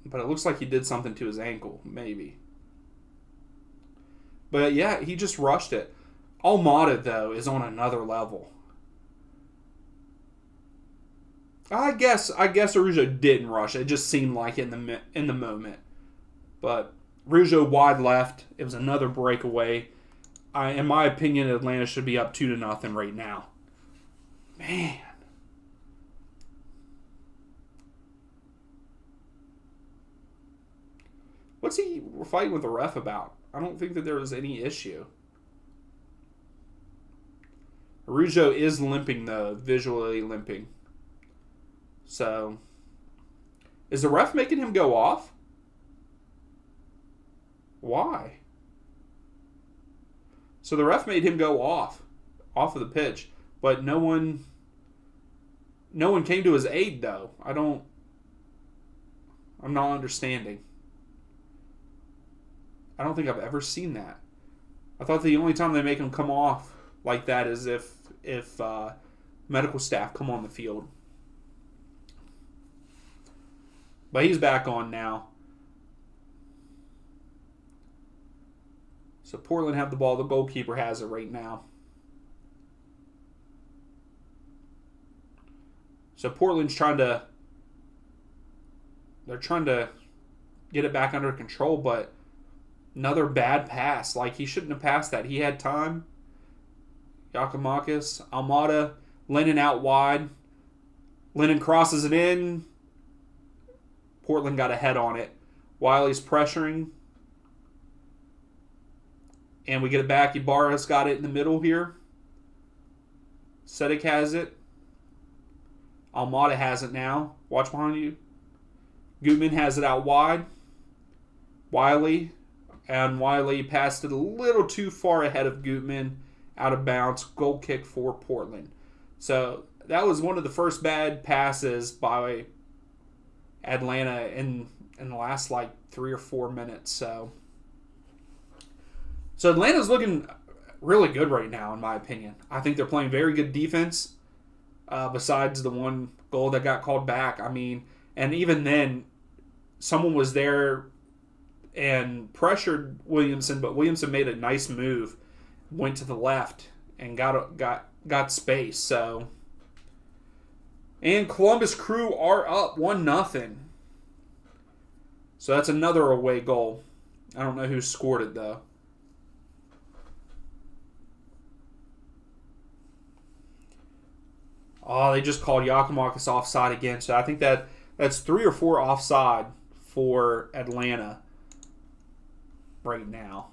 But it looks like he did something to his ankle, maybe. But yeah, he just rushed it. Almada, though, is on another level. I guess Araujo didn't rush. It just seemed like it in the moment. But Araujo wide left. It was another breakaway. In my opinion, Atlanta should be up 2-0 right now. Man. What's he fighting with the ref about? I don't think that there was any issue. Araujo is limping, though, visually limping. So, is the ref making him go off? Why? So the ref made him go off of the pitch, but no one came to his aid, though. I'm not understanding. I don't think I've ever seen that. I thought the only time they make him come off like that is if medical staff come on the field. But he's back on now. So Portland have the ball. The goalkeeper has it right now. So Portland's trying to get it back under control, but another bad pass. Like, he shouldn't have passed that. He had time. Giakoumakis, Almada, Lennon out wide. Lennon crosses it in. Portland got a head on it. Wiley's pressuring. And we get it back. Ibarra's got it in the middle here. Sedic has it. Almada has it now. Watch behind you. Gutman has it out wide. Wiley. And Wiley passed it a little too far ahead of Gutman. Out of bounds. Goal kick for Portland. So that was one of the first bad passes by Atlanta in the last 3 or 4 minutes. So Atlanta's looking really good right now, in my opinion. I think they're playing very good defense, besides the one goal that got called back. I mean, and even then, someone was there and pressured Williamson, but Williamson made a nice move, went to the left, and got space. So, and Columbus Crew are up 1-0. So that's another away goal. I don't know who scored it, though. Oh, they just called Giakoumakis offside again. So I think that's 3 or 4 offside for Atlanta right now.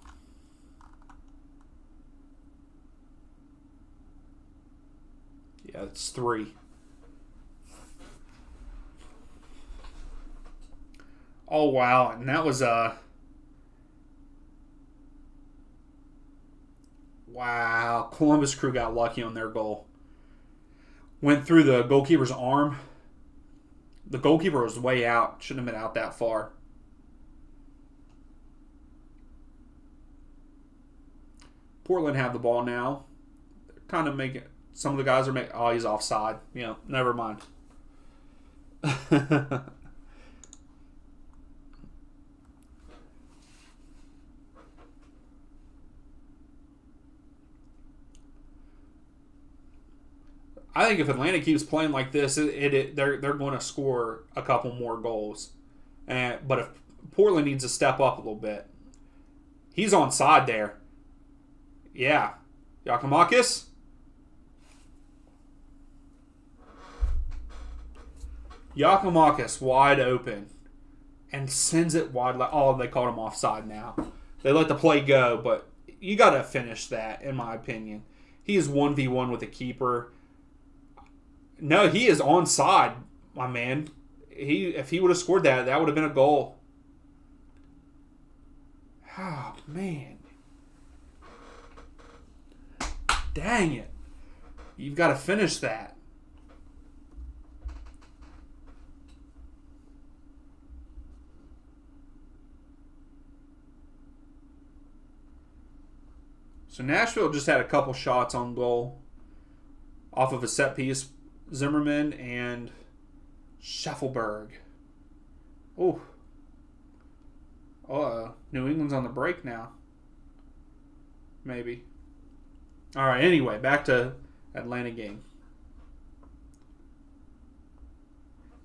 Yeah, it's 3. Oh, wow. And that was wow. Columbus Crew got lucky on their goal. Went through the goalkeeper's arm. The goalkeeper was way out. Shouldn't have been out that far. Portland have the ball now. They're kind of making... Some of the guys are making... Oh, he's offside. Yeah, never mind. I think if Atlanta keeps playing like this, they're going to score a couple more goals. But if Portland needs to step up a little bit, he's onside there. Yeah, Giakoumakis. Giakoumakis wide open and sends it wide. Oh, they called him offside now. They let the play go, but you got to finish that, in my opinion. He is 1v1 with the keeper. No, he is onside, my man. If he would have scored that would have been a goal. Oh, man. Dang it. You've got to finish that. So Nashville just had a couple shots on goal off of a set piece. Zimmerman and Schaffelberg. Oh. New England's on the break now. Maybe. All right, anyway, back to Atlanta game.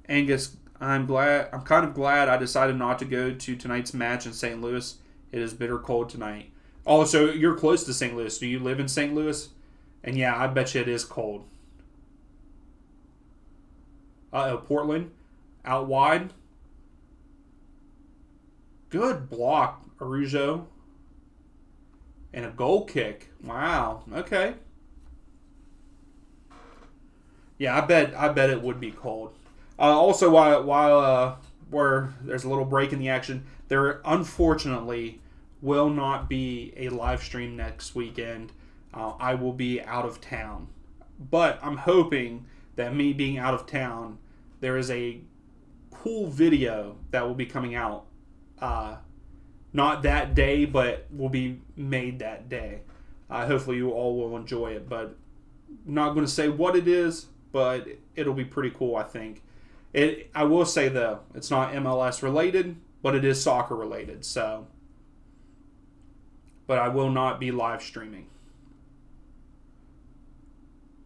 Angus, I'm kind of glad I decided not to go to tonight's match in St. Louis. It is bitter cold tonight. Oh, so you're close to St. Louis. Do you live in St. Louis? And yeah, I bet you it is cold. Portland out wide. Good block, Arujo. And a goal kick. Wow. Okay. Yeah, I bet it would be cold. Also, while where there's a little break in the action, there unfortunately will not be a live stream next weekend. I will be out of town, but I'm hoping that me being out of town, there is a cool video that will be coming out. Not that day, but will be made that day. Hopefully you all will enjoy it, but not going to say what it is, but it'll be pretty cool, I think. I will say, though, it's not MLS related, but it is soccer related, so. But I will not be live streaming.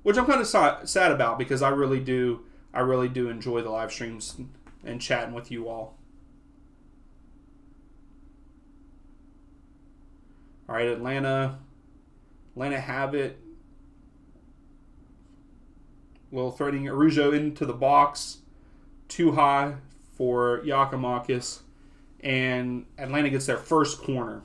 Which I'm kind of sad about, because I really do enjoy the live streams and chatting with you all. All right, Atlanta have it. Little threading Arujo into the box. Too high for Giakoumakis. And Atlanta gets their first corner.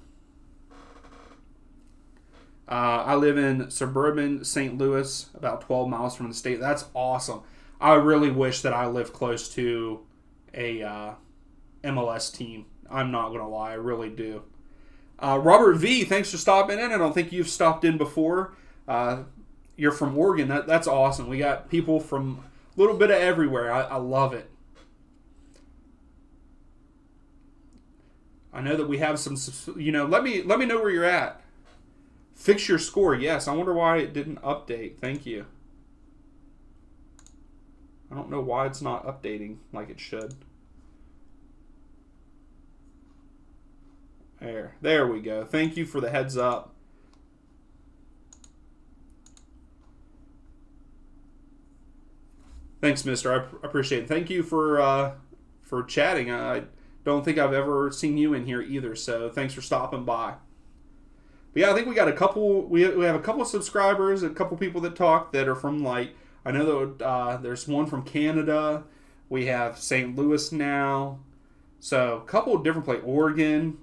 I live in suburban St. Louis, about 12 miles from the state. That's awesome. I really wish that I lived close to a MLS team. I'm not going to lie. I really do. Robert V, thanks for stopping in. I don't think you've stopped in before. You're from Oregon. That's awesome. We got people from a little bit of everywhere. I love it. I know that we have some, let me know where you're at. Fix your score. Yes, I wonder why it didn't update. Thank you. I don't know why it's not updating like it should. There we go. Thank you for the heads up. Thanks, mister. I appreciate it. Thank you for chatting. I don't think I've ever seen you in here either, so thanks for stopping by. But yeah, I think we got a couple. We have a couple of subscribers, a couple people that talk that are from, like, I know that there's one from Canada. We have St. Louis now, so a couple of different places. Oregon.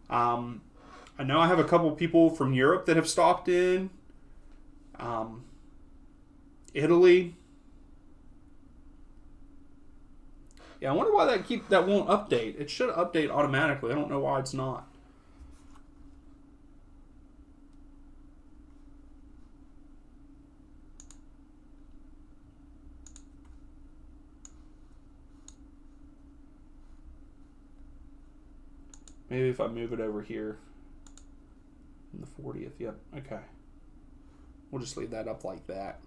I know I have a couple of people from Europe that have stopped in. Italy. Yeah, I wonder why that won't update. It should update automatically. I don't know why it's not. Maybe if I move it over here in the 40th. Yep. Okay. We'll just leave that up like that.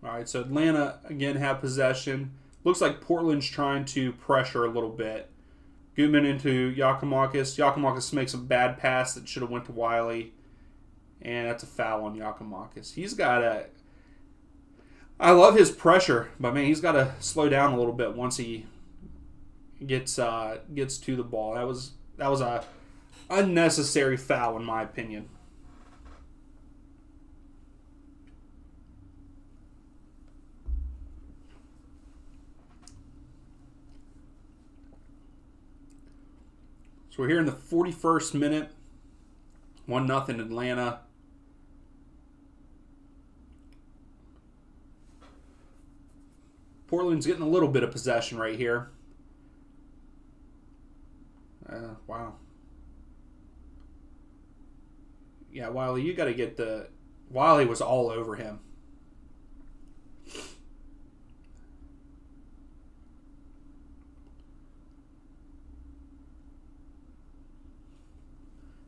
All right, so Atlanta, again, have possession. Looks like Portland's trying to pressure a little bit. Gutman into Giakoumakis. Giakoumakis makes a bad pass that should have went to Wiley. And that's a foul on Giakoumakis. He's got a... I love his pressure, but, man, he's got to slow down a little bit once he gets to the ball. That was a unnecessary foul, in my opinion. So we're here in the 41st minute. 1-0 Atlanta. Portland's getting a little bit of possession right here. Wow. Yeah, Wiley, you got to get the... Wiley was all over him.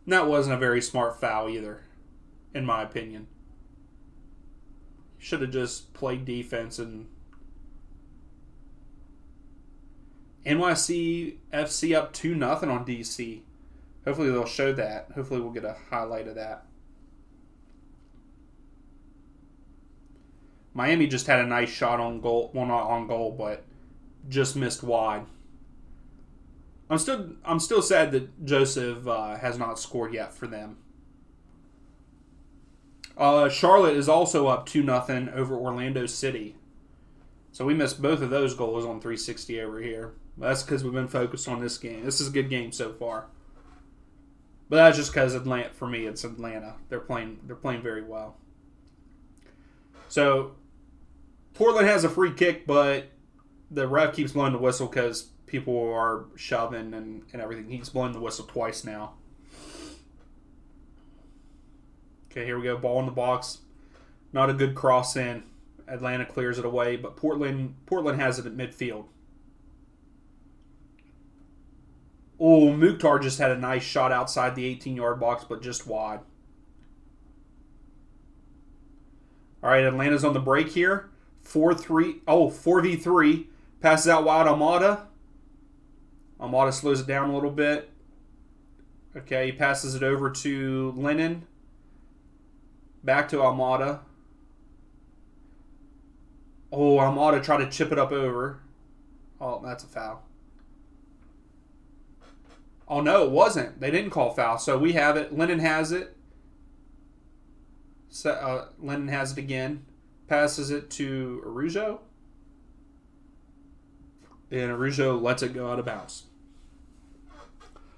And that wasn't a very smart foul either, in my opinion. Should have just played defense. And NYC FC up 2-0 on DC. Hopefully they'll show that. Hopefully we'll get a highlight of that. Miami just had a nice shot on goal. Well, not on goal, but just missed wide. I'm still sad that Joseph has not scored yet for them. Charlotte is also up 2-0 over Orlando City. So we missed both of those goals on 360 over here. That's because we've been focused on this game. This is a good game so far. But that's just because Atlanta, for me, it's Atlanta. They're playing very well. So Portland has a free kick, but the ref keeps blowing the whistle because people are shoving and everything. He's blowing the whistle twice now. Okay, here we go. Ball in the box. Not a good cross in. Atlanta clears it away, but Portland has it at midfield. Oh, Mukhtar just had a nice shot outside the 18-yard box, but just wide. All right, Atlanta's on the break here. 4v3. Passes out wide, Almada. Almada slows it down a little bit. Okay, he passes it over to Lennon. Back to Almada. Oh, Almada tried to chip it up over. Oh, that's a foul. Oh, no, it wasn't. They didn't call foul. So we have it. Lennon has it. Lennon has it again. Passes it to Araujo. And Araujo lets it go out of bounds.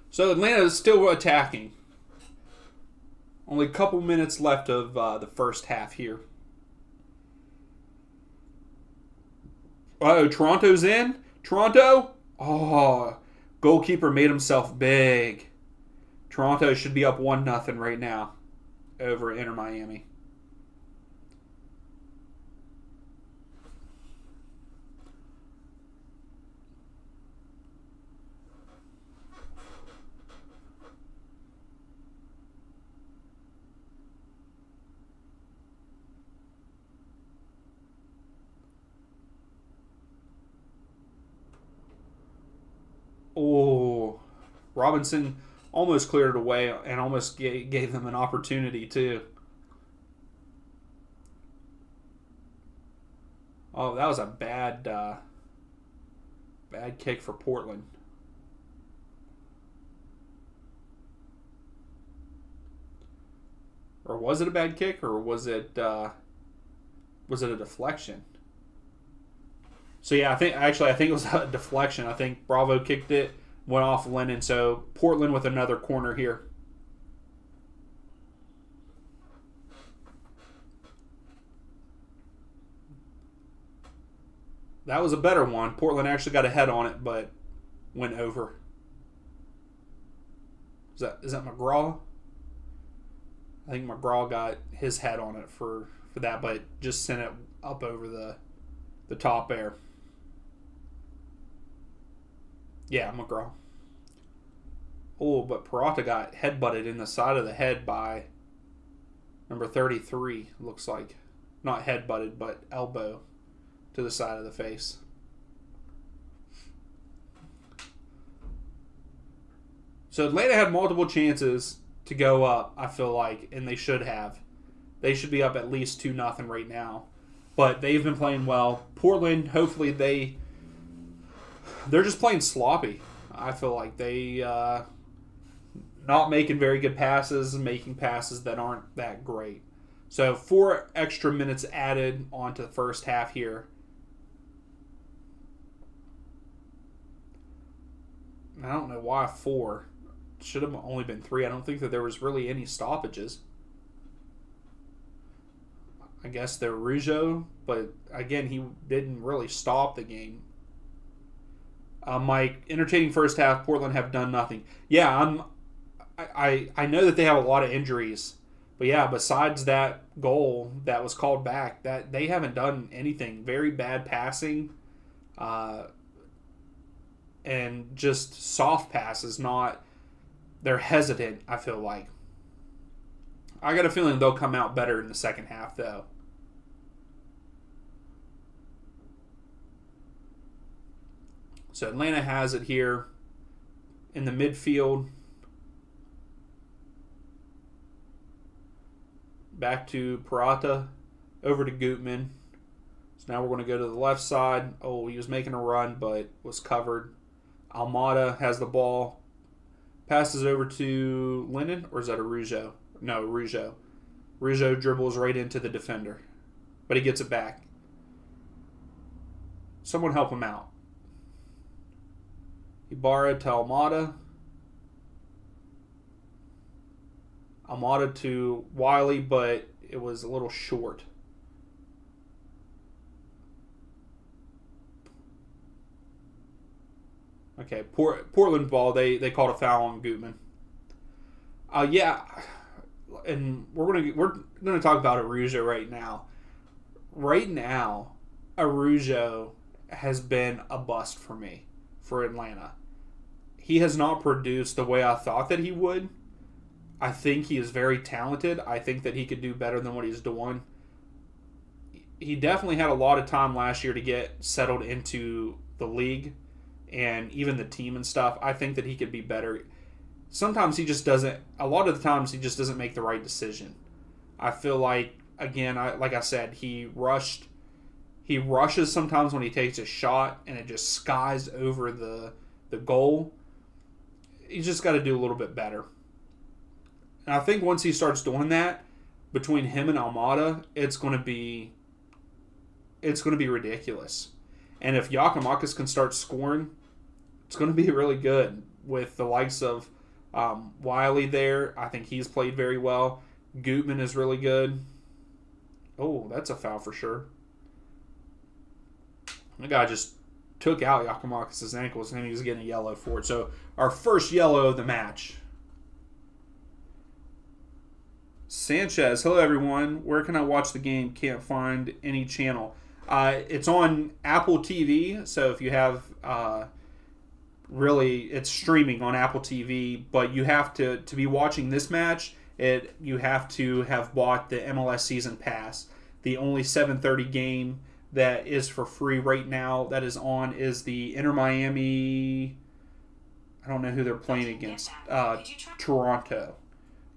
So Atlanta is still attacking. Only a couple minutes left of the first half here. Toronto's in. Toronto. Oh, goalkeeper made himself big. Toronto should be up 1-0 right now over Inter Miami. Oh, Robinson almost cleared it away and almost gave them an opportunity too. Oh, that was a bad kick for Portland. Or was it a bad kick, or was it a deflection? So yeah, I think it was a deflection. I think Bravo kicked it, went off Lennon. So Portland with another corner here. That was a better one. Portland actually got a head on it, but went over. Is that McGraw? I think McGraw got his head on it for that, but just sent it up over the top air. Yeah, McGraw. Oh, but Peralta got headbutted in the side of the head by number 33, looks like. Not headbutted, but elbow to the side of the face. So Atlanta had multiple chances to go up, I feel like, and they should have. They should be up at least 2-0 right now. But they've been playing well. Portland, hopefully they're just playing sloppy. I feel like they not making very good passes and making passes that aren't that great. So 4 extra minutes added onto the first half here. I don't know why 4. Should have only been 3. I don't think that there was really any stoppages. I guess they're Rougeau, but again, he didn't really stop the game. My entertaining first half, Portland have done nothing. Yeah, I know that they have a lot of injuries, but yeah, besides that goal that was called back, that they haven't done anything. Very bad passing, and just soft passes. They're hesitant. I feel like. I got a feeling they'll come out better in the second half, though. So Atlanta has it here in the midfield. Back to Peralta, over to Gutman. So now we're going to go to the left side. Oh, he was making a run, but was covered. Almada has the ball. Passes it over to Lennon, or is that Araujo? No, Araujo. Rizzo dribbles right into the defender, but he gets it back. Someone help him out. Ibarra to Almada. Almada to Wiley, but it was a little short. Okay, Portland ball. They called a foul on Gutman. Yeah, and we're gonna talk about Araujo right now. Right now, Araujo has been a bust for me for Atlanta. He has not produced the way I thought that he would. I think he is very talented. I think that he could do better than what he's doing. He definitely had a lot of time last year to get settled into the league and even the team and stuff. I think that he could be better. Sometimes he just doesn't. A lot of the times he just doesn't make the right decision. I feel like, again, like I said, he rushes sometimes when he takes a shot and it just skies over the goal. He's just got to do a little bit better. And I think once he starts doing that, between him and Almada, it's going to be ridiculous. And if Giakoumakis can start scoring, it's going to be really good with the likes of Wiley there. I think he's played very well. Gutman is really good. Oh, that's a foul for sure. The guy just took out Giakoumakis' ankles and he was getting a yellow for it. So our first yellow of the match. Sanchez, hello everyone. Where can I watch the game? Can't find any channel. It's on Apple TV, so if you have, it's streaming on Apple TV, but you have to be watching this match, you have to have bought the MLS Season Pass. The only 7:30 game that is for free right now that is on is the Inter Miami, I don't know who they're playing against, Toronto.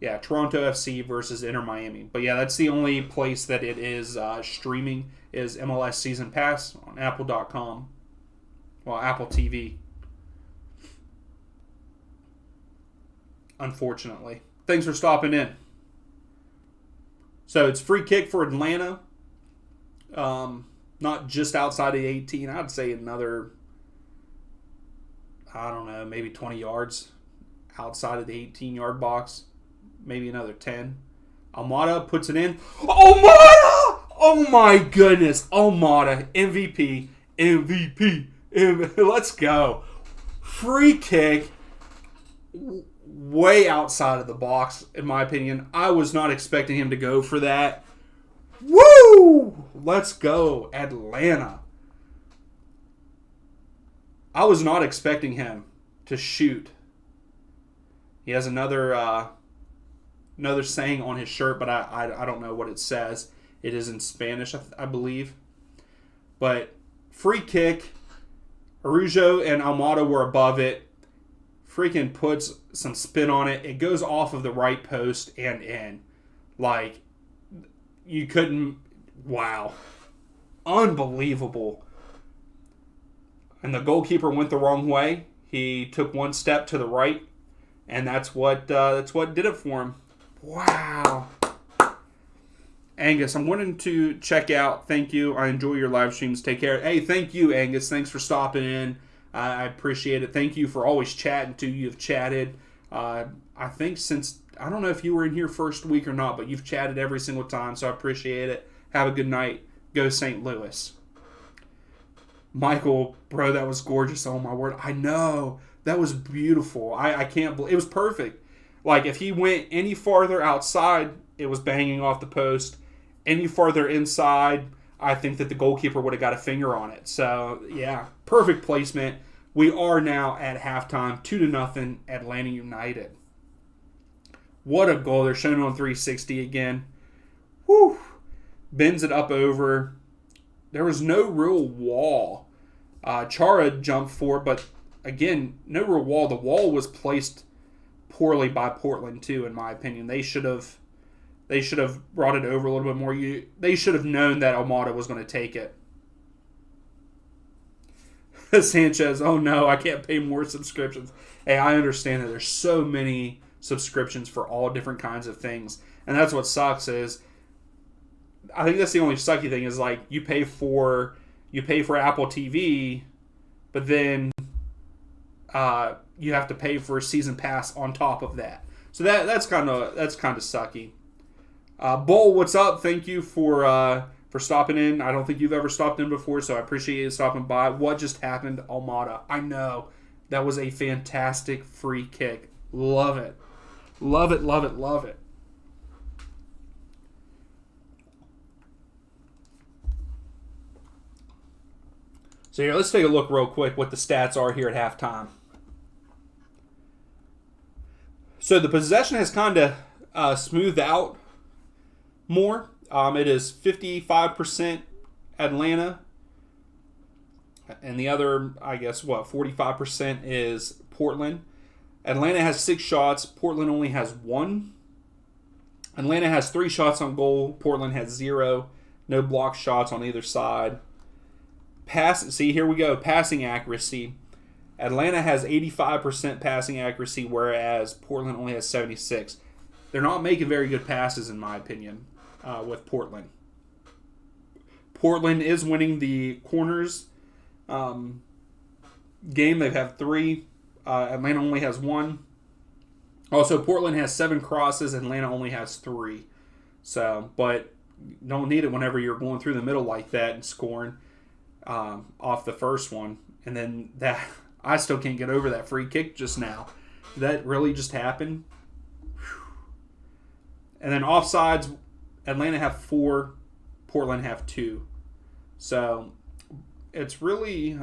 Yeah, Toronto FC versus Inter Miami. But yeah, that's the only place that it is streaming is MLS Season Pass on Apple.com. Well, Apple TV. Unfortunately. Thanks for stopping in. So it's free kick for Atlanta. Not just outside the 18. I'd say another, I don't know, maybe 20 yards outside of the 18-yard box. Maybe another 10. Almada puts it in. Almada! Oh my goodness. Almada. MVP. Let's go. Free kick. Way outside of the box, in my opinion. I was not expecting him to go for that. Woo! Let's go, Atlanta. I was not expecting him to shoot. He has another saying on his shirt, but I don't know what it says. It is in Spanish, I believe. But free kick. Araujo and Almada were above it. Freaking puts some spin on it. It goes off of the right post and in. Like, you couldn't... Wow. Unbelievable. And the goalkeeper went the wrong way. He took one step to the right, and that's what did it for him. Wow. Angus, I'm wanting to check out. Thank you. I enjoy your live streams. Take care. Hey, thank you, Angus. Thanks for stopping in. I appreciate it. Thank you for always chatting, too. You've chatted. I think since, I don't know if you were in here first week or not, but you've chatted every single time, so I appreciate it. Have a good night. Go St. Louis. Michael, bro, that was gorgeous. Oh, my word. I know. That was beautiful. I can't believe it was perfect. Like, if he went any farther outside, it was banging off the post. Any farther inside, I think that the goalkeeper would have got a finger on it. So, yeah, perfect placement. We are now at halftime, 2-0, Atlanta United. What a goal. They're showing it on 360 again. Whew. Bends it up over. There was no real wall. Chara jumped for it, but again, no real wall. The wall was placed poorly by Portland, too, in my opinion. They should have brought it over a little bit more. They should have known that Almada was going to take it. Sanchez, oh no, I can't pay more subscriptions. Hey, I understand that there's so many subscriptions for all different kinds of things. And that's what sucks is, I think that's the only sucky thing is like you pay for Apple TV, but then you have to pay for a season pass on top of that. So that's kind of sucky. Bull, what's up? Thank you for stopping in. I don't think you've ever stopped in before, so I appreciate you stopping by. What just happened, Almada? I know. That was a fantastic free kick. Love it. Love it, love it, love it. So here, let's take a look real quick what the stats are here at halftime. So the possession has kind of smoothed out more. It is 55% Atlanta. And the other, 45% is Portland. Atlanta has 6 shots. Portland only has 1. Atlanta has 3 shots on goal. Portland has 0. No block shots on either side. See, here we go. Passing accuracy. Atlanta has 85% passing accuracy, whereas Portland only has 76. They're not making very good passes, in my opinion, with Portland. Portland is winning the corners game. They have 3. Atlanta only has 1. Also, Portland has 7 crosses. Atlanta only has 3. So, but don't need it whenever you're going through the middle like that and scoring off the first one. And then that, I still can't get over that free kick just now. That really just happened. And then offsides, Atlanta have 4, Portland have 2. So it's really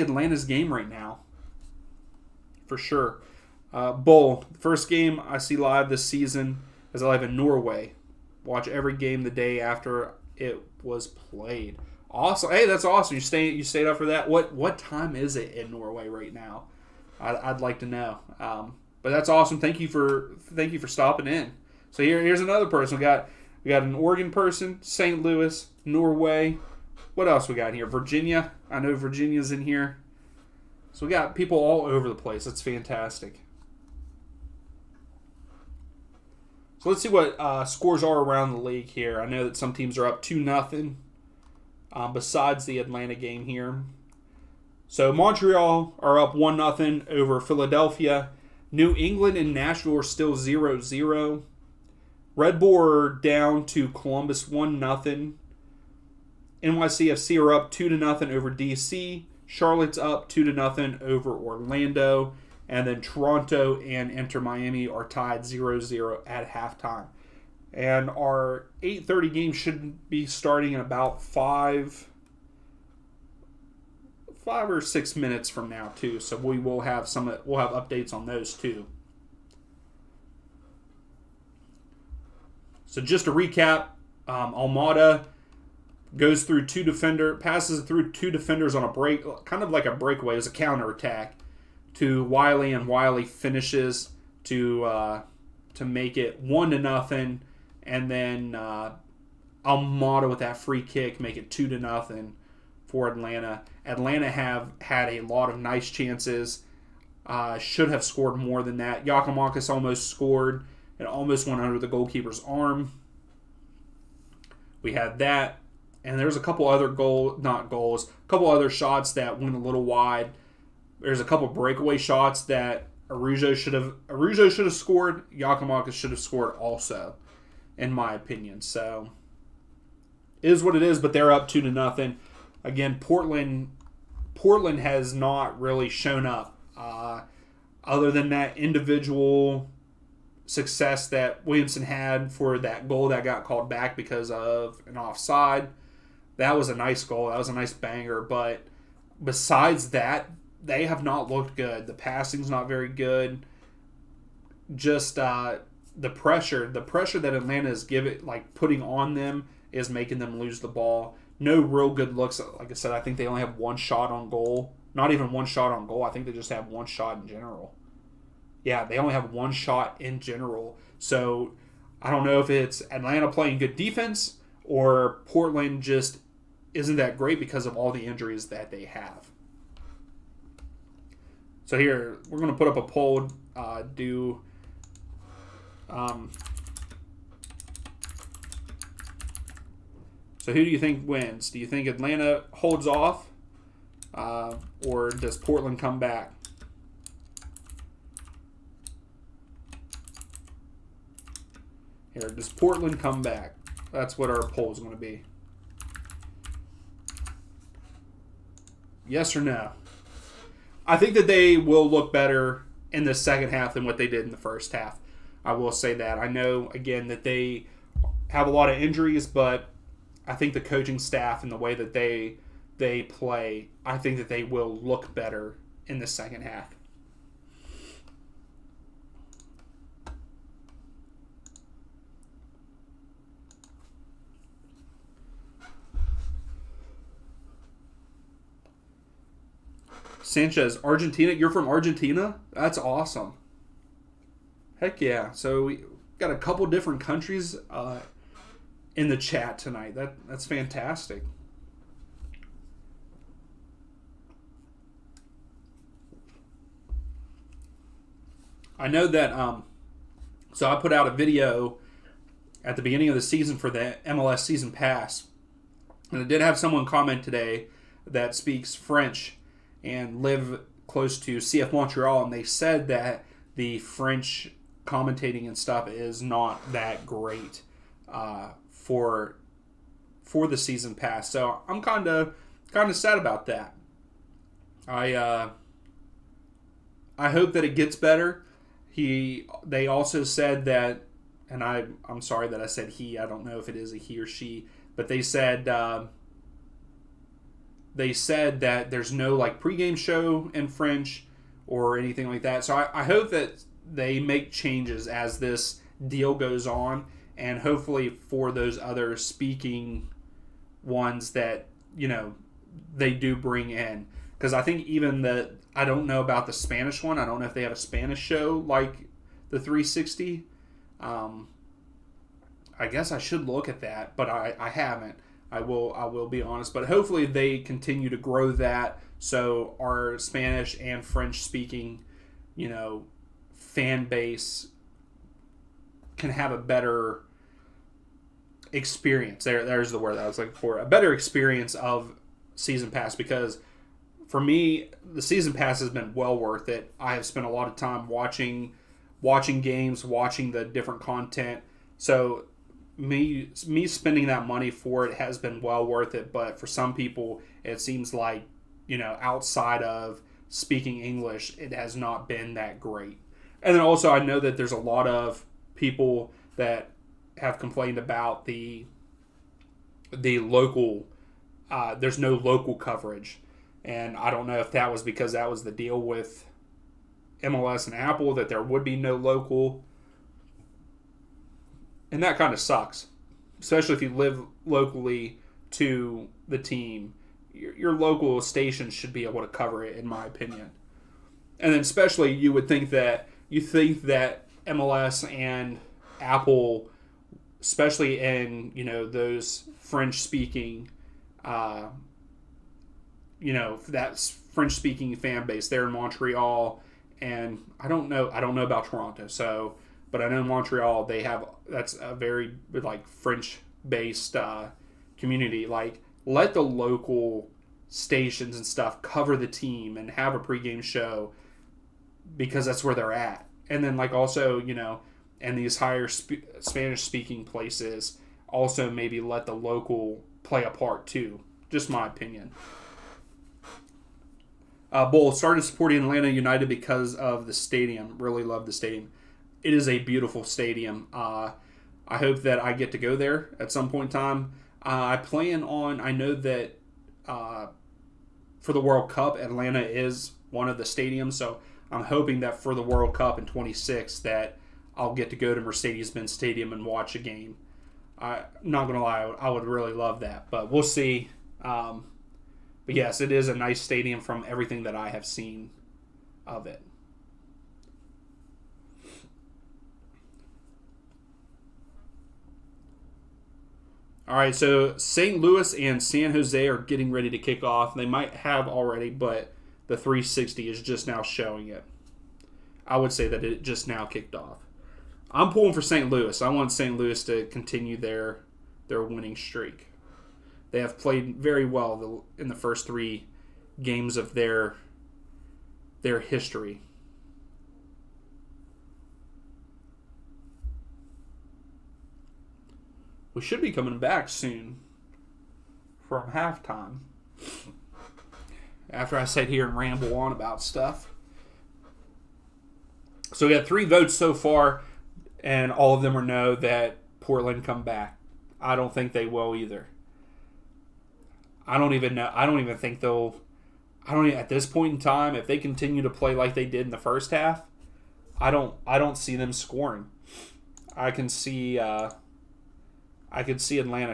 Atlanta's game right now, for sure. Bull, first game I see live this season is live in Norway. Watch every game the day after it was played. Awesome. Hey, that's awesome. You stayed up for that. What time is it in Norway right now? I'd like to know. But that's awesome. Thank you for stopping in. So here's another person. We got an Oregon person, St. Louis, Norway. What else we got here? Virginia. I know Virginia's in here. So we got people all over the place. That's fantastic. So let's see what scores are around the league here. I know that some teams are up 2-0. Besides the Atlanta game here. So Montreal are up 1-0 over Philadelphia. New England and Nashville are still 0-0. Red Bull are down to Columbus 1-0. NYCFC are up 2-0 over DC. Charlotte's up 2-0 over Orlando. And then Toronto and Inter Miami are tied 0-0 at halftime. And our 8:30 game should be starting in about 5 or 6 minutes from now too. So we'll have updates on those too. So just to recap, Almada passes through 2 defenders on a break, kind of like a breakaway, as a counterattack to Wiley, and Wiley finishes to make it 1-0. And then Almada with that free kick make it 2-0 for Atlanta. Atlanta have had a lot of nice chances. Should have scored more than that. Giakoumakis almost scored. It almost went under the goalkeeper's arm. We had that. And there's a couple other a couple other shots that went a little wide. There's a couple breakaway shots that Arujo should have scored. Giakoumakis should have scored also, in my opinion. So, it is what it is, but they're up 2-0. Again, Portland has not really shown up. Other than that individual success that Williamson had for that goal that got called back because of an offside. That was a nice goal. That was a nice banger. But besides that, they have not looked good. The passing's not very good. Just the pressure that Atlanta is putting on them is making them lose the ball. No real good looks. Like I said, I think they only have 1 shot on goal. Not even 1 shot on goal. I think they just have 1 shot in general. Yeah, they only have 1 shot in general. So I don't know if it's Atlanta playing good defense or Portland just isn't that great because of all the injuries that they have. So here, we're going to put up a poll. Do So who do you think wins? Do you think Atlanta holds off? Or does Portland come back? Here, does Portland come back? That's what our poll is going to be. Yes or no? I think that they will look better in the second half than what they did in the first half. I will say that. I know, again, that they have a lot of injuries, but I think the coaching staff and the way that they play, I think that they will look better in the second half. Sanchez, Argentina. You're from Argentina? That's awesome. Heck yeah. So we got a couple different countries in the chat tonight. That's fantastic. I know that so I put out a video at the beginning of the season for the MLS season pass. And I did have someone comment today that speaks French and live close to CF Montreal, and they said that the French commentating and stuff is not that great for the season pass. So I'm kind of sad about that. I hope that it gets better. They also said that, and I'm sorry that I said he. I don't know if it is a he or she, but they said that there's no like pregame show in French or anything like that. So I hope that they make changes as this deal goes on, and hopefully for those other speaking ones that, you know, they do bring in. Because I think even I don't know about the Spanish one. I don't know if they have a Spanish show like the 360. I guess I should look at that, but I haven't. I will be honest, but hopefully they continue to grow that so our Spanish and French speaking, you know, fan base can have a better experience. There's the word that I was looking for. A better experience of season pass, because for me, the season pass has been well worth it. I have spent a lot of time watching games, watching the different content. So me spending that money for it has been well worth it. But for some people, it seems like, you know, outside of speaking English, it has not been that great. And then also I know that there's a lot of people that have complained about the local, there's no local coverage. And I don't know if that was because that was the deal with MLS and Apple, that there would be no local. And that kind of sucks, especially if you live locally to the team. Your local station should be able to cover it, in my opinion. And then especially you think that MLS and Apple, especially in, you know, those French-speaking, you know, that's French-speaking fan base there in Montreal, and I don't know about Toronto, so, but I know Montreal, that's a very like French-based community. Like, let the local stations and stuff cover the team and have a pregame show, because that's where they're at. And then like also, you know, and these higher Spanish-speaking places also maybe let the local play a part too. Just my opinion. Bull started supporting Atlanta United because of the stadium. Really love the stadium. It is a beautiful stadium. I hope that I get to go there at some point in time. I know that for the World Cup, Atlanta is one of the stadiums, so I'm hoping that for the World Cup in 26 that I'll get to go to Mercedes-Benz Stadium and watch a game. I'm not going to lie, I would really love that, but we'll see. But yes, it is a nice stadium from everything that I have seen of it. All right, so St. Louis and San Jose are getting ready to kick off. They might have already, but the 360 is just now showing it. I would say that it just now kicked off. I'm pulling for St. Louis. I want St. Louis to continue their winning streak. They have played very well in the first 3 games of their history. We should be coming back soon from halftime. After I sit here and ramble on about stuff. So we got 3 votes so far, and all of them are no that Portland come back. I don't think they will either. I don't even know. I don't even think they'll. I don't even, at this point in time, if they continue to play like they did in the first half, I don't see them scoring. I can see Atlanta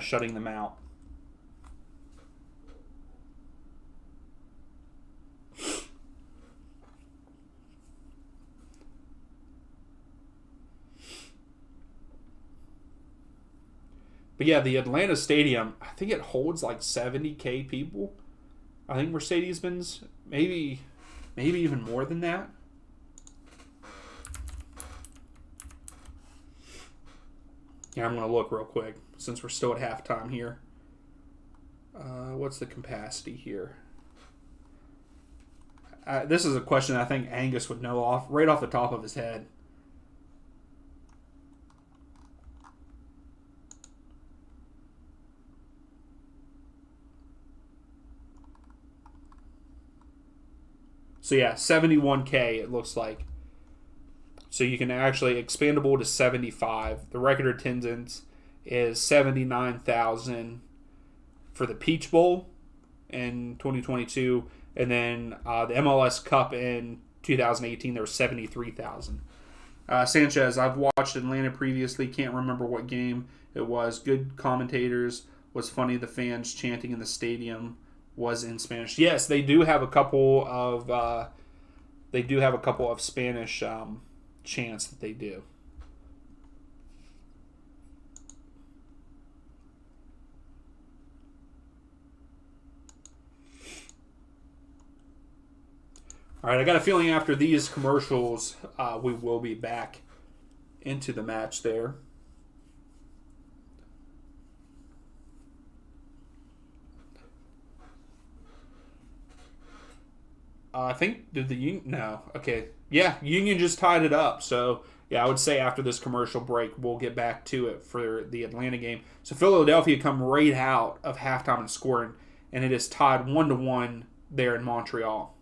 shutting them out. But yeah, the Atlanta Stadium, I think it holds like 70,000 people. I think Mercedes-Benz, maybe even more than that. Yeah, I'm going to look real quick since we're still at halftime here. What's the capacity here? This is a question I think Angus would know right off the top of his head. So yeah, 71,000 it looks like. So you can actually expandable to 75. The record attendance is 79,000 for the Peach Bowl in 2022, and then the MLS Cup in 2018 there was 73,000. Sanchez, I've watched Atlanta previously. Can't remember what game it was. Good commentators. Was funny. The fans chanting in the stadium was in Spanish. Yes, they do have a couple of Spanish chants that they do. All right, I got a feeling after these commercials, we will be back into the match there. I think, did the Union... No. Okay. Yeah, Union just tied it up. So, yeah, I would say after this commercial break, we'll get back to it for the Atlanta game. So, Philadelphia come right out of halftime and scoring, and it is tied 1-1 there in Montreal.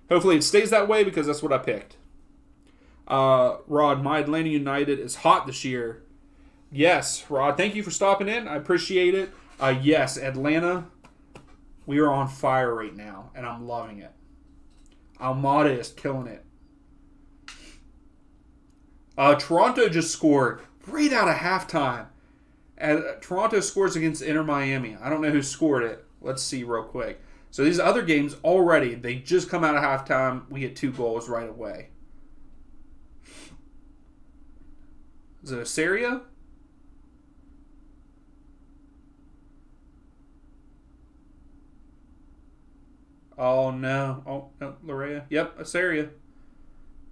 Hopefully it stays that way because that's what I picked. Rod, my Atlanta United is hot this year. Yes, Rod, thank you for stopping in. I appreciate it. Yes, Atlanta, we are on fire right now, and I'm loving it. Almada is killing it. Toronto just scored right out of halftime. And Toronto scores against Inter Miami. I don't know who scored it. Let's see real quick. So these other games already, they just come out of halftime. We get 2 goals right away. Is it Asaria? Oh, no. Oh, no, Larea. Yep, Asaria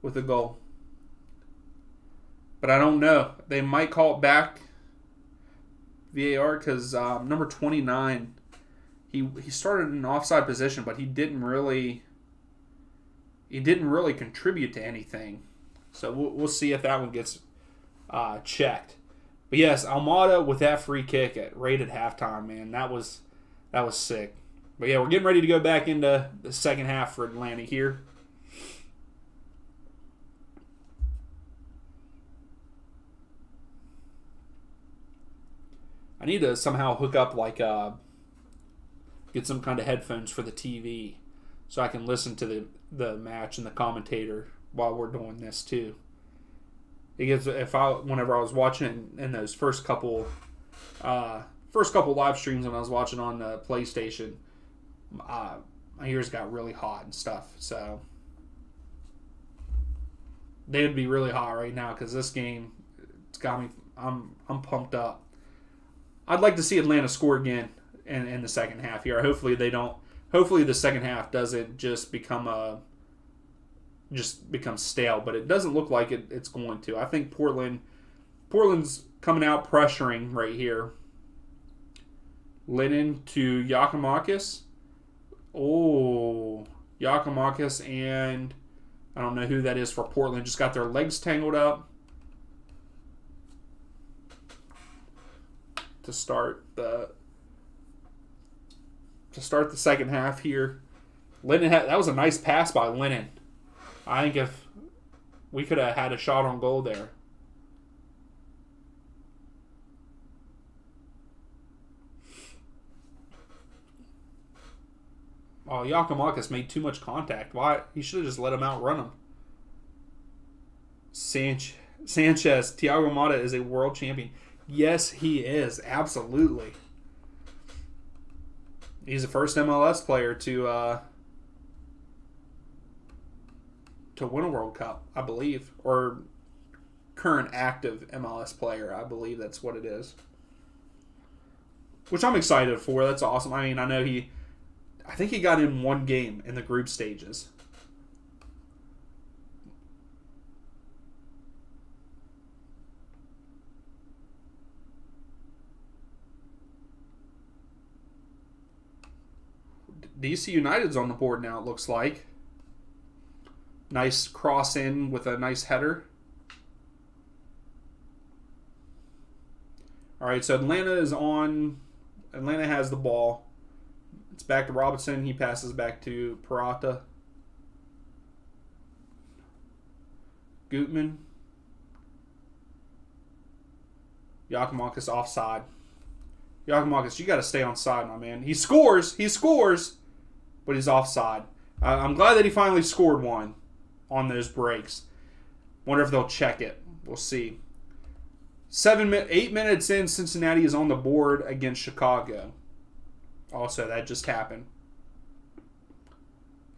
with a goal. But I don't know. They might call it back VAR because number 29, he started in an offside position, but he didn't really contribute to anything. So we'll see if that one gets checked. But yes, Almada with that free kick right at halftime, man, that was sick. But yeah, we're getting ready to go back into the second half for Atlanta here. I need to somehow hook up get some kind of headphones for the TV so I can listen to the match and the commentator while we're doing this too. Because whenever I was watching in those first couple live streams when I was watching on the PlayStation, my ears got really hot and stuff. So they would be really hot right now because this game, it's got me. I'm pumped up. I'd like to see Atlanta score again in the second half here. Hopefully they don't. Hopefully the second half doesn't just become stale, but it doesn't look like it's going to. I think Portland Portland's coming out pressuring right here. Lennon to Giakoumakis. Oh, Giakoumakis and I don't know who that is for Portland. Just got their legs tangled up to start the second half here. That was a nice pass by Lennon. I think if we could have had a shot on goal there. Oh, Giakoumakis made too much contact. Why? He should have just let him outrun him. Sanchez. Thiago Motta is a world champion. Yes, he is. Absolutely. He's the first MLS player to win a World Cup, I believe. Or current active MLS player. I believe that's what it is. Which I'm excited for. That's awesome. I mean, I think he got in one game in the group stages. DC United's on the board now, it looks like. Nice cross in with a nice header. All right, so Atlanta is on. Atlanta has the ball. It's back to Robinson. He passes back to Peralta. Gutman. Giakoumakis offside. Giakoumakis, you got to stay on side, my man. He scores, but he's offside. I'm glad that he finally scored one on those breaks. Wonder if they'll check it. We'll see. 8 minutes in, Cincinnati is on the board against Chicago. Also, that just happened.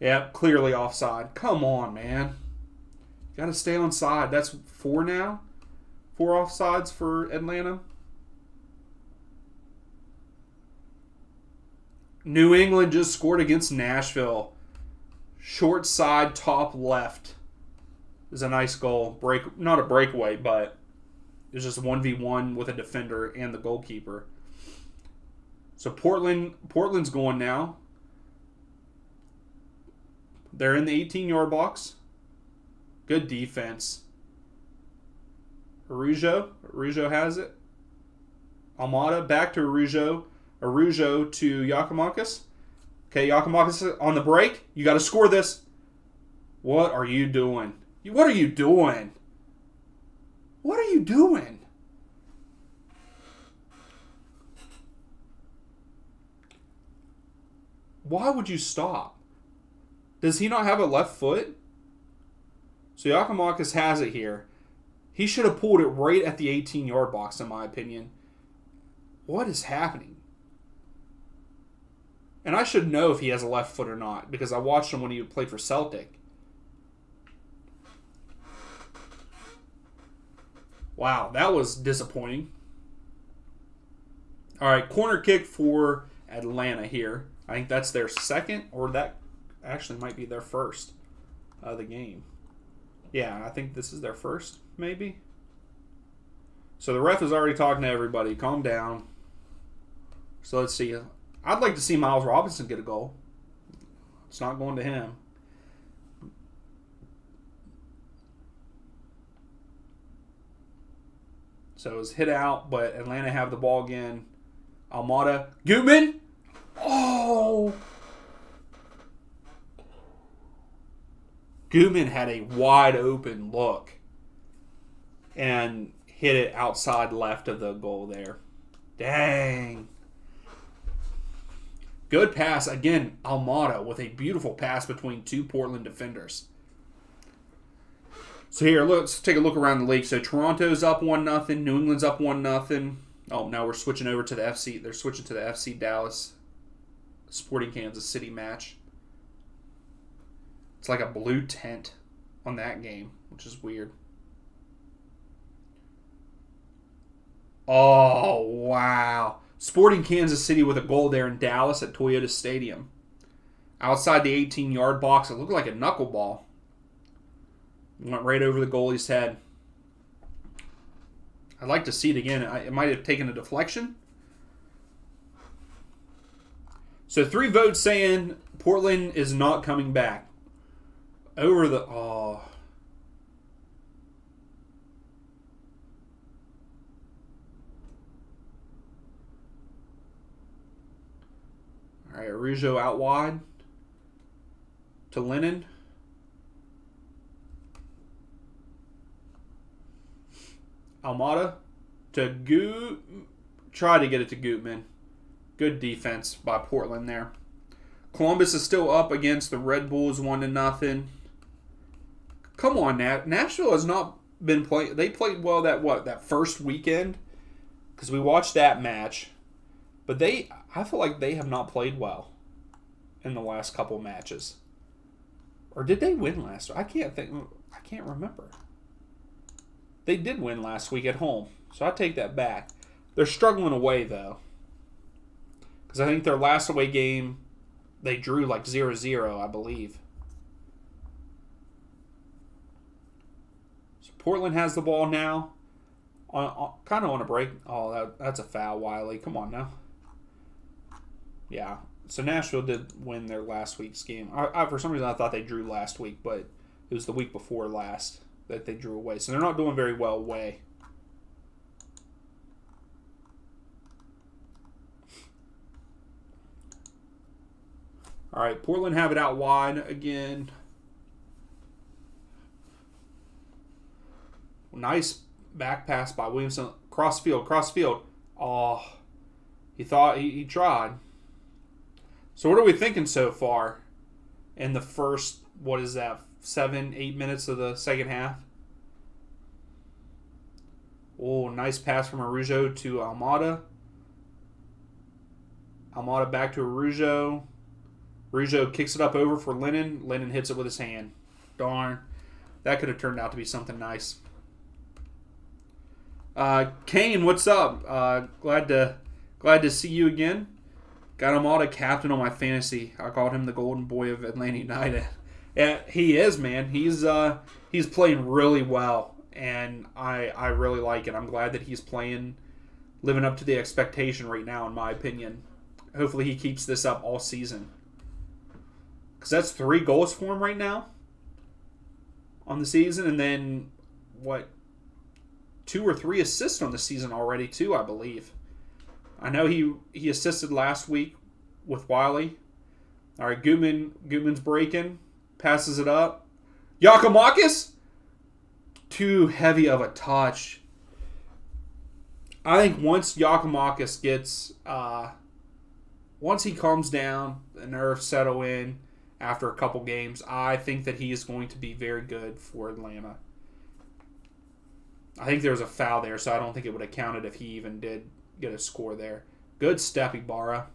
Yep, clearly offside. Come on, man. You got to stay on side. That's 4 now. 4 offsides for Atlanta. New England just scored against Nashville. Short side, top left. Is a nice goal. Not a breakaway, but it's just 1v1 with a defender and the goalkeeper. So Portland's going now. They're in the 18-yard box. Good defense. Araujo has it. Almada back to Araujo. Araujo to Giakoumakis. Okay, Giakoumakis on the break. You got to score this. What are you doing? What are you doing? What are you doing? Why would you stop? Does he not have a left foot? So Giakoumakis has it here. He should have pulled it right at the 18-yard box, in my opinion. What is happening? And I should know if he has a left foot or not, because I watched him when he played for Celtic. Wow, that was disappointing. All right, corner kick for Atlanta here. I think that's their second, or that actually might be their first of the game. Yeah, I think this is their first, maybe. So the ref is already talking to everybody. Calm down. So let's see. I'd like to see Miles Robinson get a goal. It's not going to him. So it was hit out, but Atlanta have the ball again. Almada. Gutman. Oh! Gutman had a wide open look and hit it outside left of the goal there. Dang. Good pass. Again, Almada with a beautiful pass between 2 Portland defenders. So here, let's take a look around the league. So Toronto's up 1-0. New England's up 1-0. Oh, now we're switching over to the FC. They're switching to the FC Dallas Sporting Kansas City match. It's like a blue tent on that game, which is weird. Oh, wow. Sporting Kansas City with a goal there in Dallas at Toyota Stadium. Outside the 18-yard box, it looked like a knuckleball. Went right over the goalie's head. I'd like to see it again. It might have taken a deflection. So 3 votes saying Portland is not coming back. Over the... Oh. All right, Araujo out wide to Lennon. Almada to Goot. Try to get it to Gutman. Good defense by Portland there. Columbus is still up against the Red Bulls 1-0. Come on, Nashville has not been playing. They played well that first weekend because we watched that match, but I feel like they have not played well in the last couple matches. Or did they win last? I can't remember. They did win last week at home, so I take that back. They're struggling away though, because I think their last away game they drew like 0-0, I believe. So Portland has the ball now, kind of on a break. Oh, that's a foul, Wiley. Come on now. Yeah. So Nashville did win their last week's game. I for some reason I thought they drew last week, but it was the week before last that they drew away. So they're not doing very well away. All right, Portland have it out wide again. Nice back pass by Williamson. Crossfield. Oh, he thought he tried. So what are we thinking so far in the first, 7-8 minutes of the second half? Oh, nice pass from Araujo to Almada. Almada back to Araujo. Araujo kicks it up over for Lennon. Lennon hits it with his hand. Darn. That could have turned out to be something nice. Kane, what's up? Glad to see you again. Got Almada captain on my fantasy. I called him the golden boy of Atlanta United. Yeah, he is, man. He's playing really well, and I really like it. I'm glad that he's living up to the expectation right now, in my opinion. Hopefully he keeps this up all season. Because that's 3 goals for him right now on the season, and then, 2 or 3 assists on the season already, too, I believe. I know he assisted last week with Wiley. All right, Gutman's breaking. Passes it up. Giakoumakis? Too heavy of a touch. I think once Giakoumakis gets... once he calms down, the nerves settle in after a couple games, I think that he is going to be very good for Atlanta. I think there was a foul there, so I don't think it would have counted if he even did get a score there. Good step, Ibarra.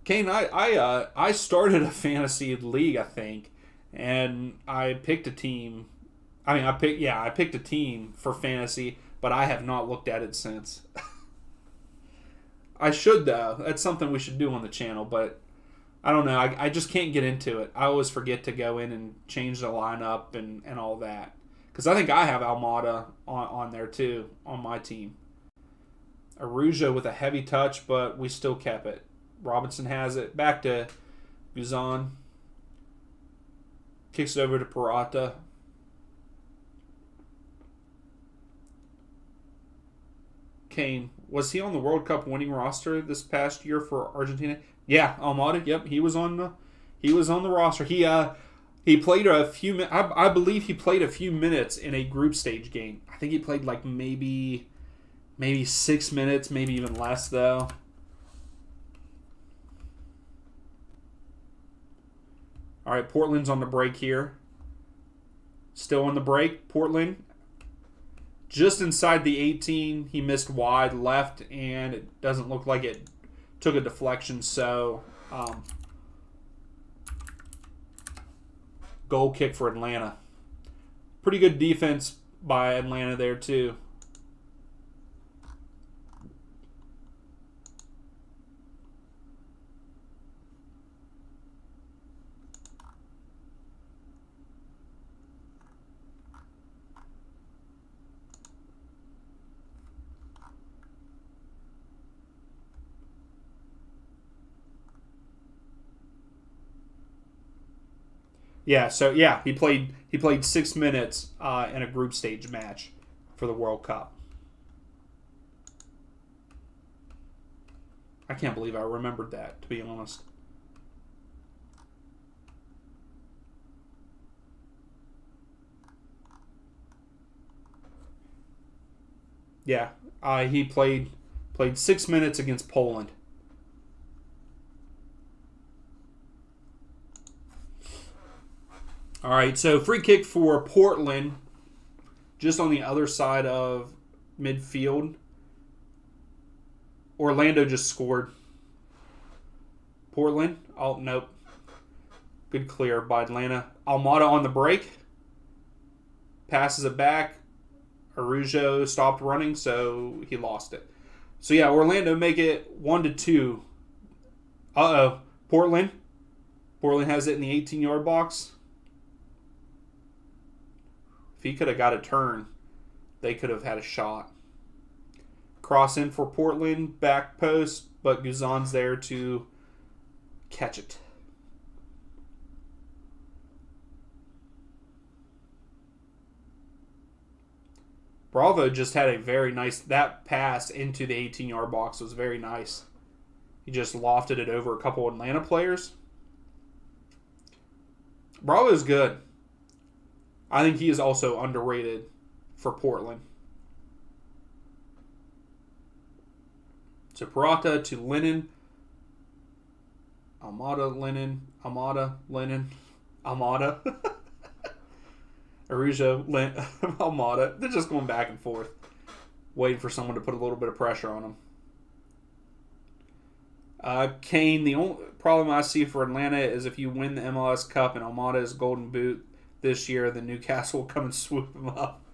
Kane, I started a fantasy league, I think, and I picked a team. I picked a team for fantasy, but I have not looked at it since. I should, though. That's something we should do on the channel, but I don't know. I just can't get into it. I always forget to go in and change the lineup and all that. Because I think I have Almada on there, too, on my team. Araujo with a heavy touch, but we still kept it. Robinson has it. Back to Guzan. Kicks it over to Peralta. Kane, was he on the World Cup winning roster this past year for Argentina? Yeah, Almada. Yep, he was on the roster. He played a few. I believe he played a few minutes in a group stage game. I think he played like maybe 6 minutes, maybe even less though. All right, Portland's on the break here. Still on the break, Portland. Just inside the 18, he missed wide left, and it doesn't look like it took a deflection, so goal kick for Atlanta. Pretty good defense by Atlanta there, too. Yeah, so yeah, he played 6 minutes in a group stage match for the World Cup. I can't believe I remembered that, to be honest. Yeah, he played 6 minutes against Poland. All right, so free kick for Portland, just on the other side of midfield. Orlando just scored. Portland, oh nope, good clear by Atlanta. Almada on the break, passes it back. Araujo stopped running, so he lost it. So yeah, Orlando make it 1-2. Portland. Portland has it in the 18-yard box. If he could have got a turn, they could have had a shot. Cross in for Portland, back post, but Guzan's there to catch it. Bravo just had a very nice... That pass into the 18-yard box was very nice. He just lofted it over a couple Atlanta players. Bravo's good. I think he is also underrated for Portland. So Peralta to Lennon. Almada, Lennon. Almada, Lennon. Almada. Araujo, Almada. They're just going back and forth. Waiting for someone to put a little bit of pressure on them. Kane, the only problem I see for Atlanta is if you win the MLS Cup and Almada is Golden Boot this year, then Newcastle will come and swoop him up.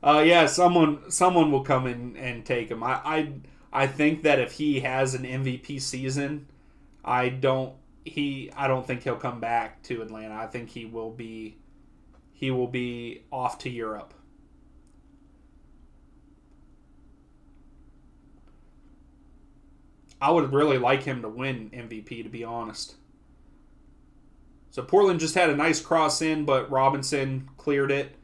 Yeah, someone will come in and take him. I think that if he has an MVP season, I don't think he'll come back to Atlanta. I think he will be off to Europe. I would really like him to win MVP, to be honest. So Portland just had a nice cross in, but Robinson cleared it.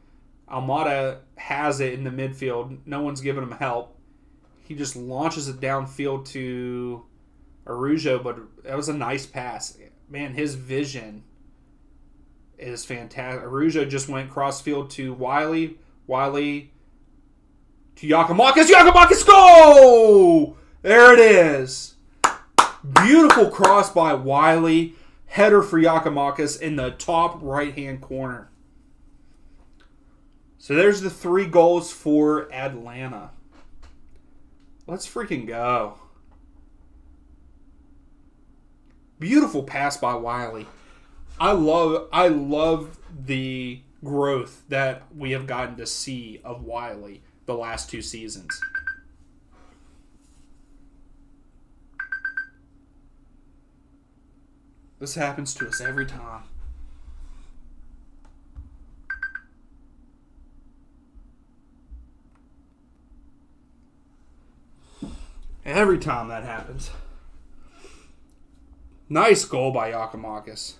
Almada has it in the midfield. No one's giving him help. He just launches it downfield to Araujo, but that was a nice pass. Man, his vision is fantastic. Araujo just went crossfield to Wiley. Wiley to Giakoumakis. Giakoumakis, go! There it is. Beautiful cross by Wiley. Header for Giakoumakis in the top right-hand corner. So there's the 3 goals for Atlanta. Let's freaking go. Beautiful pass by Wiley. I love the growth that we have gotten to see of Wiley the last 2 seasons. This happens to us every time. Every time that happens. Nice goal by Giakoumakis.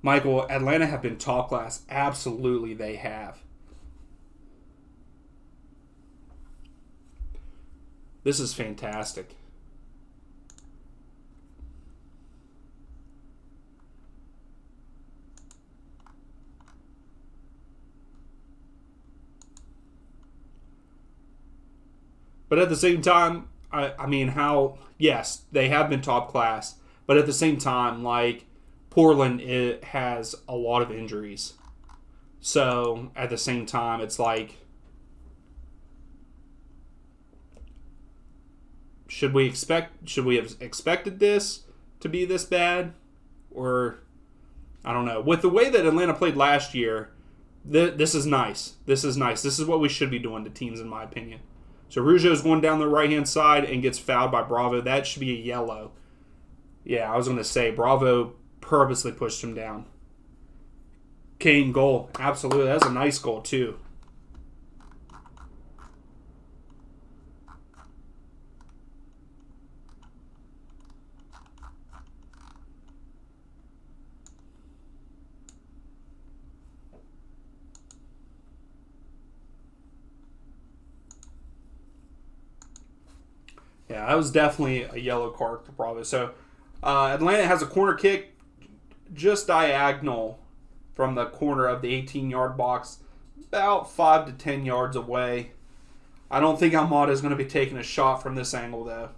Michael, Atlanta have been top class. Absolutely, they have. This is fantastic. But at the same time, I mean, yes, they have been top class. But at the same time, like, Portland has a lot of injuries. So, at the same time, it's like, should we have expected this to be this bad? Or, I don't know. With the way that Atlanta played last year, this is nice. This is nice. This is what we should be doing to teams, in my opinion. So Araujo's going down the right-hand side and gets fouled by Bravo. That should be a yellow. Yeah, I was going to say, Bravo purposely pushed him down. Kane goal. Absolutely. That's a nice goal, too. Yeah, that was definitely a yellow card for Bravo. So Atlanta has a corner kick just diagonal from the corner of the 18-yard box, about 5 to 10 yards away. I don't think Almada is going to be taking a shot from this angle, though.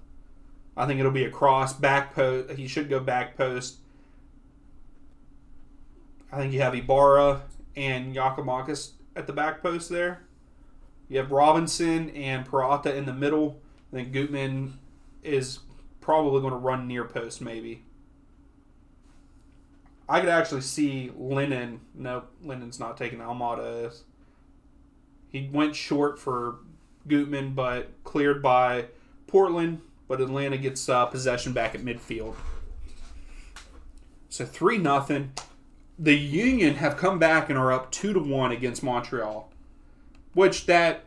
I think it'll be a cross, back post. He should go back post. I think you have Ibarra and Yakimakis at the back post there. You have Robinson and Peralta in the middle. I think Gutman is probably going to run near post, maybe. I could actually see Lennon. No, Lennon's not taking Almada. He went short for Gutman, but cleared by Portland. But Atlanta gets possession back at midfield. So 3-0. The Union have come back and are up 2-1 against Montreal, which that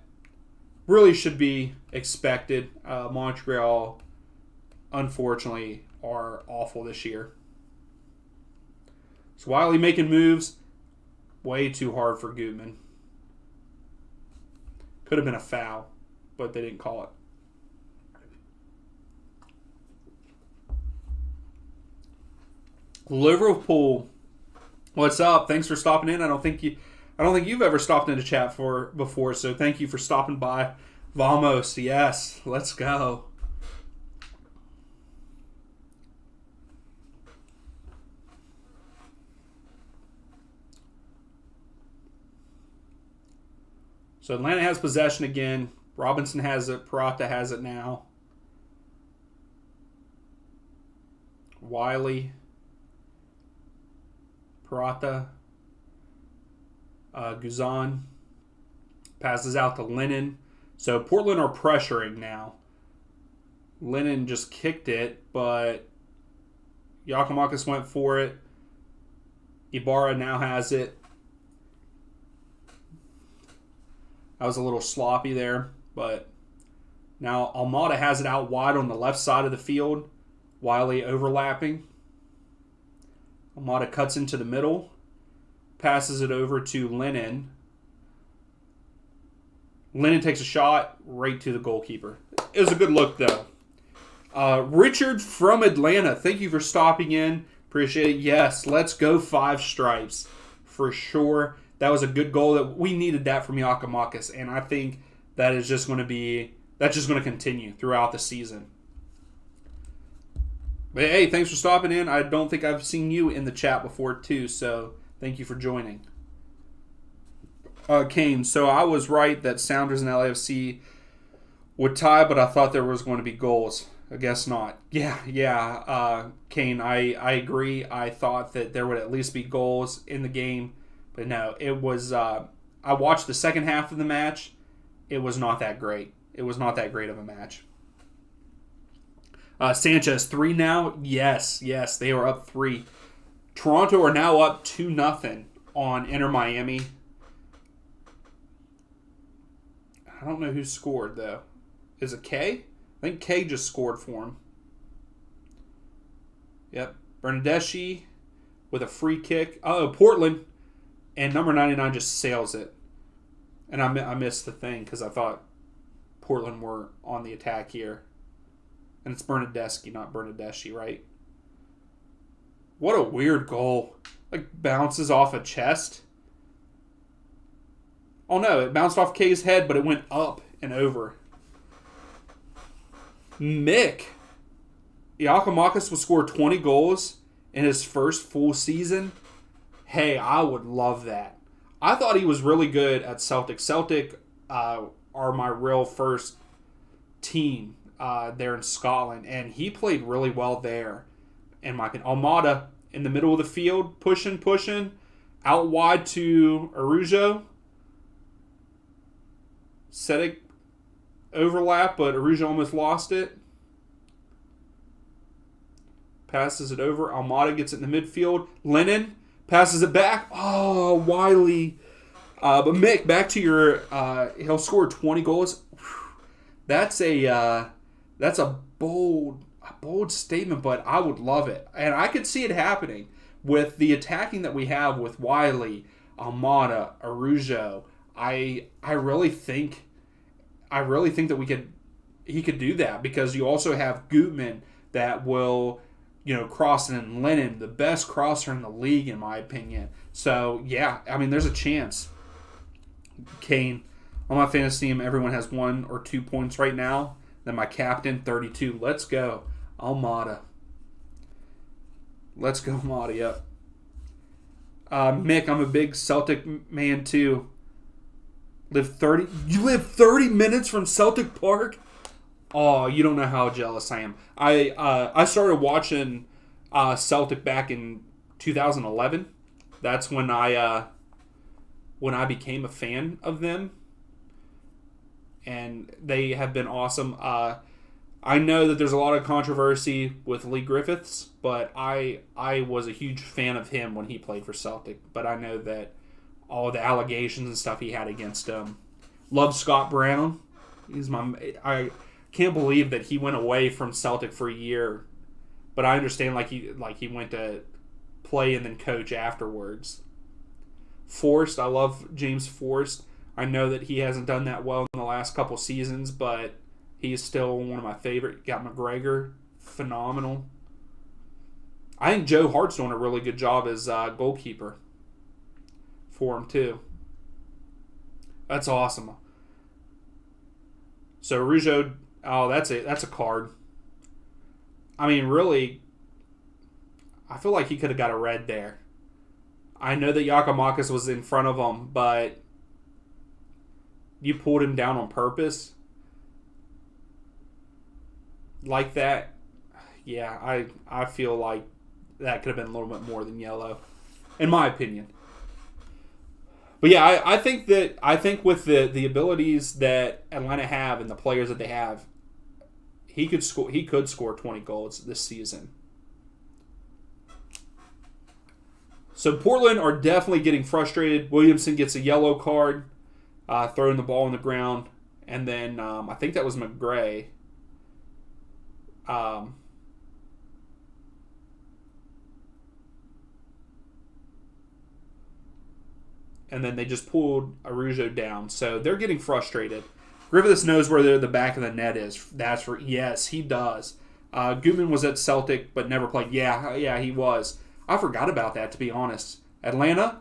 really should be expected. Montreal, unfortunately, are awful this year. So Wiley making moves, way too hard for Gutman. Could have been a foul, but they didn't call it. Liverpool, what's up? Thanks for stopping in. I don't think you've ever stopped into chat before, so thank you for stopping by. Vamos, yes, let's go. So Atlanta has possession again. Robinson has it. Peralta has it now. Wiley. Peralta. Guzan. Passes out to Lennon. So Portland are pressuring now. Lennon just kicked it, but Yakimakis went for it. Ibarra now has it. That was a little sloppy there, but now Almada has it out wide on the left side of the field. Wiley overlapping. Almada cuts into the middle. Passes it over to Lennon. Lennon takes a shot right to the goalkeeper. It was a good look, though. Richard from Atlanta, thank you for stopping in. Appreciate it. Yes, let's go 5 stripes for sure. That was a good goal. That we needed that from Yakimakis, and I think that is just going to continue throughout the season. But hey, thanks for stopping in. I don't think I've seen you in the chat before too, so thank you for joining. Kane, so I was right that Sounders and LAFC would tie, but I thought there was going to be goals. I guess not. Yeah. Kane, I agree. I thought that there would at least be goals in the game. But no, it was. I watched the second half of the match. It was not that great. It was not that great of a match. Sanchez 3 now. Yes, they are up 3. Toronto are now up 2-0 on Inter Miami. I don't know who scored though. Is it K? I think K just scored for him. Yep, Bernardeschi with a free kick. Oh, Portland. And number 99 just sails it. And I missed the thing because I thought Portland were on the attack here. And it's Bernardeschi, not Bernardeschi, right? What a weird goal. Like, bounces off a chest. Oh, no. It bounced off K's head, but it went up and over. Mick. Yakimakis will score 20 goals in his first full season. Hey, I would love that. I thought he was really good at Celtic. Celtic are my real first team there in Scotland, and he played really well there. In my opinion, Almada in the middle of the field, pushing, out wide to Araujo. Sedic overlap, but Araujo almost lost it. Passes it over. Almada gets it in the midfield. Lennon passes it back. Oh, Wiley. But Mick, back to your. He'll score 20 goals. That's a bold statement, but I would love it, and I could see it happening with the attacking that we have with Wiley, Almada, Araujo. I really think that we could he could do that because you also have Gutman that will, cross in Lennon, the best crosser in the league, in my opinion. So, yeah, I mean, there's a chance. Kane, on my fantasy team, everyone has 1 or 2 points right now. Then my captain, 32. Let's go. Almada. Let's go, Almada, yep. Mick, I'm a big Celtic man, too. You live 30 minutes from Celtic Park? Oh, you don't know how jealous I am. I started watching Celtic back in 2011. That's when I became a fan of them, and they have been awesome. I know that there's a lot of controversy with Lee Griffiths, but I was a huge fan of him when he played for Celtic. But I know that all the allegations and stuff he had against him. Love Scott Brown. I can't believe that he went away from Celtic for a year, but I understand he went to play and then coach afterwards. Forrest, I love James Forrest. I know that he hasn't done that well in the last couple seasons, but he is still one of my favorite. Got McGregor, phenomenal. I think Joe Hart's doing a really good job as goalkeeper for him too. That's awesome. So Rougeau, that's a card. I mean, really, I feel like he could have got a red there. I know that Giakoumakis was in front of him, but you pulled him down on purpose like that. Yeah, I feel like that could have been a little bit more than yellow, in my opinion. But yeah, I think with the abilities that Atlanta have and the players that they have, he could score 20 goals this season. So Portland are definitely getting frustrated. Williamson gets a yellow card, throwing the ball on the ground, and then I think that was McGray. And then they just pulled Araujo down. So they're getting frustrated. Griffiths knows where the back of the net is. Yes, he does. Gutman was at Celtic but never played. Yeah, he was. I forgot about that, to be honest. Atlanta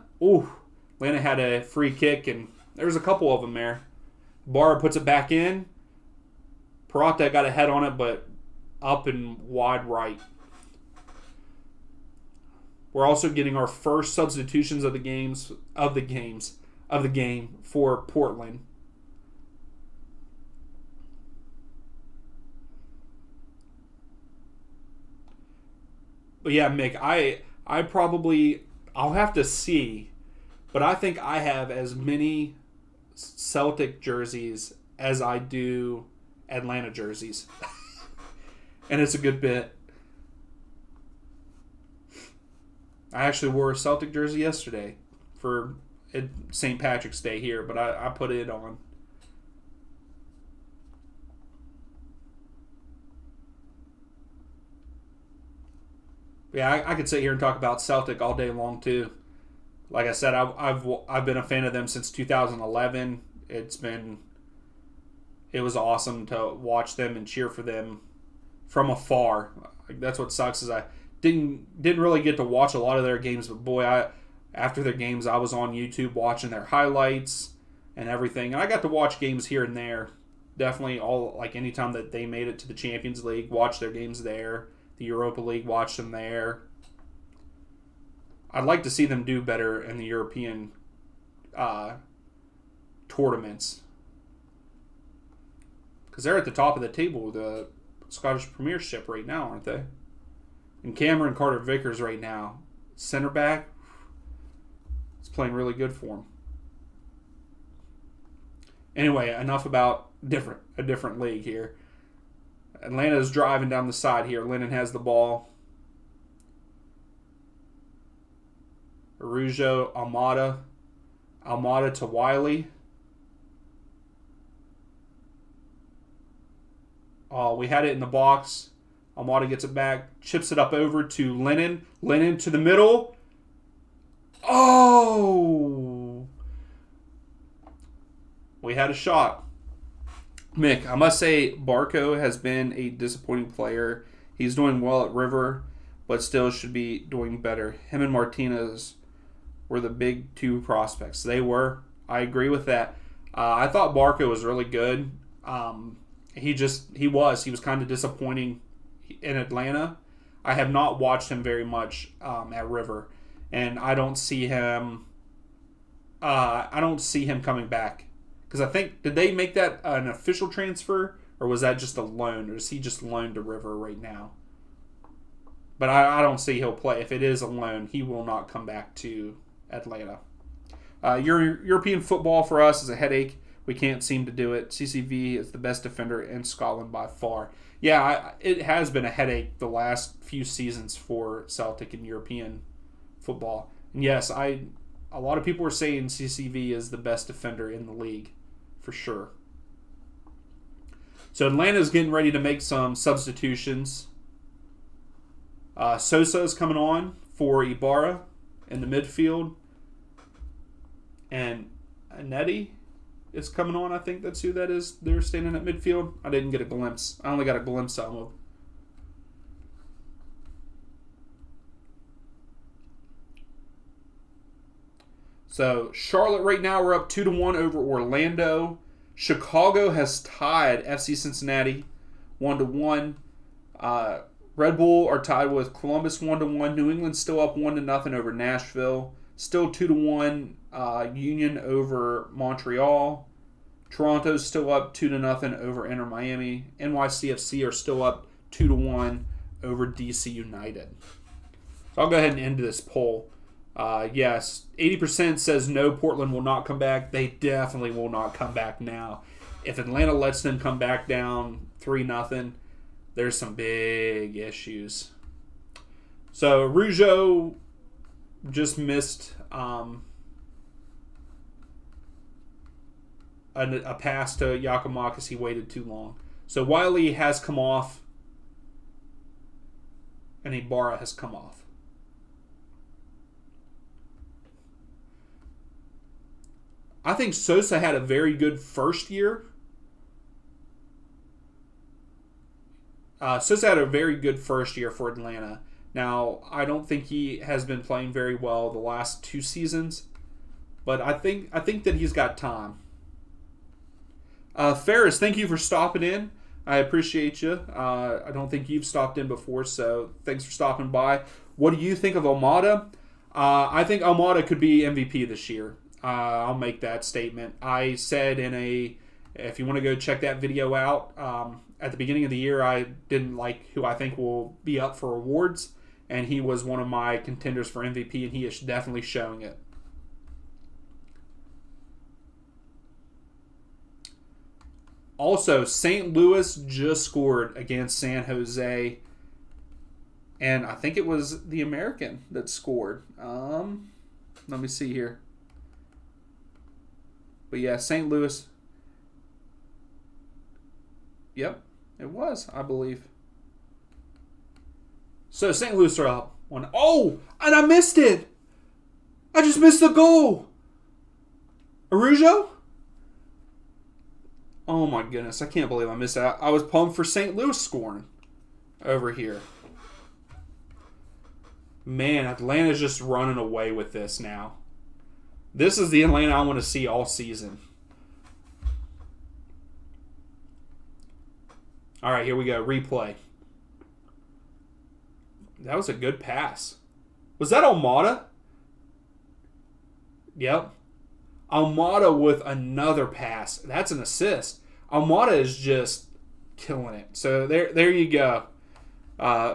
had a free kick, and there's a couple of them there. Barra puts it back in. Peralta got a head on it, but up and wide right. We're also getting our first substitutions of the game for Portland. But yeah, Mick, I'll have to see, but I think I have as many Celtic jerseys as I do Atlanta jerseys. And it's a good bit. I actually wore a Celtic jersey yesterday for St. Patrick's Day here, but I put it on. Yeah, I could sit here and talk about Celtic all day long too. Like I said, I've been a fan of them since 2011. It was awesome to watch them and cheer for them from afar. That's what sucks is I didn't really get to watch a lot of their games, but boy, after their games I was on YouTube watching their highlights and everything, and I got to watch games here and there. Definitely anytime that they made it to the Champions League, watch their games there. The Europa League, watch them there. I'd like to see them do better in the European tournaments. Because they're at the top of the table with the Scottish Premiership right now, aren't they? And Cameron Carter-Vickers right now, center back, is playing really good for him. Anyway, enough about a different league here. Atlanta's driving down the side here. Lennon has the ball. Araujo, Almada. Almada to Wiley. Oh, we had it in the box. Almada gets it back. Chips it up over to Lennon. Lennon to the middle. Oh! We had a shot. Mick, I must say Barco has been a disappointing player. He's doing well at River, but still should be doing better. Him and Martinez were the big two prospects. They were. I agree with that. I thought Barco was really good. He was kind of disappointing in Atlanta. I have not watched him very much at River, and I don't see him. I don't see him coming back because I think did they make that an official transfer or was that just a loan or is he just loaned to River right now? But I don't see he'll play. If it is a loan, he will not come back to Atlanta. European football for us is a headache. We can't seem to do it. CCV is the best defender in Scotland by far. Yeah, it has been a headache the last few seasons for Celtic in European football. And yes, a lot of people are saying CCV is the best defender in the league, for sure. So Atlanta's getting ready to make some substitutions. Sosa is coming on for Ibarra in the midfield. And Anetti is coming on. I think that's who that is. They're standing at midfield. I didn't get a glimpse. I only got a glimpse of them. So Charlotte right now we're up 2-1 over Orlando. Chicago has tied FC Cincinnati 1-1. Red Bull are tied with Columbus 1-1. New England's still up 1-0 over Nashville. Still 2-1 Union over Montreal. Toronto's still up 2-0 over Inter Miami. NYCFC are still up 2-1 over DC United. So I'll go ahead and end this poll. Yes, 80% says no, Portland will not come back. They definitely will not come back now. If Atlanta lets them come back down 3-0, there's some big issues. So Rougeau just missed a pass to Giacomakis. He waited too long. So Wiley has come off and Ibarra has come off. I think Sosa had a very good first year. Sosa had a very good first year for Atlanta. Now, I don't think he has been playing very well the last 2 seasons, but I think that he's got time. Ferris, thank you for stopping in. I appreciate you. I don't think you've stopped in before, so thanks for stopping by. What do you think of Almada? I think Almada could be MVP this year. I'll make that statement. I said if you want to go check that video out, at the beginning of the year, I didn't like who I think will be up for awards, and he was one of my contenders for MVP, and he is definitely showing it. Also, St. Louis just scored against San Jose, and I think it was the American that scored. Let me see here. But yeah, St. Louis. Yep, it was, I believe. So St. Louis are up 1. Oh, and I missed it. I just missed the goal. Araujo? Oh my goodness, I can't believe I missed that. I was pumped for St. Louis scoring over here. Man, Atlanta's just running away with this now. This is the Atlanta I want to see all season. All right, here we go. Replay. That was a good pass. Was that Almada? Yep. Almada with another pass. That's an assist. Almada is just killing it. So there you go,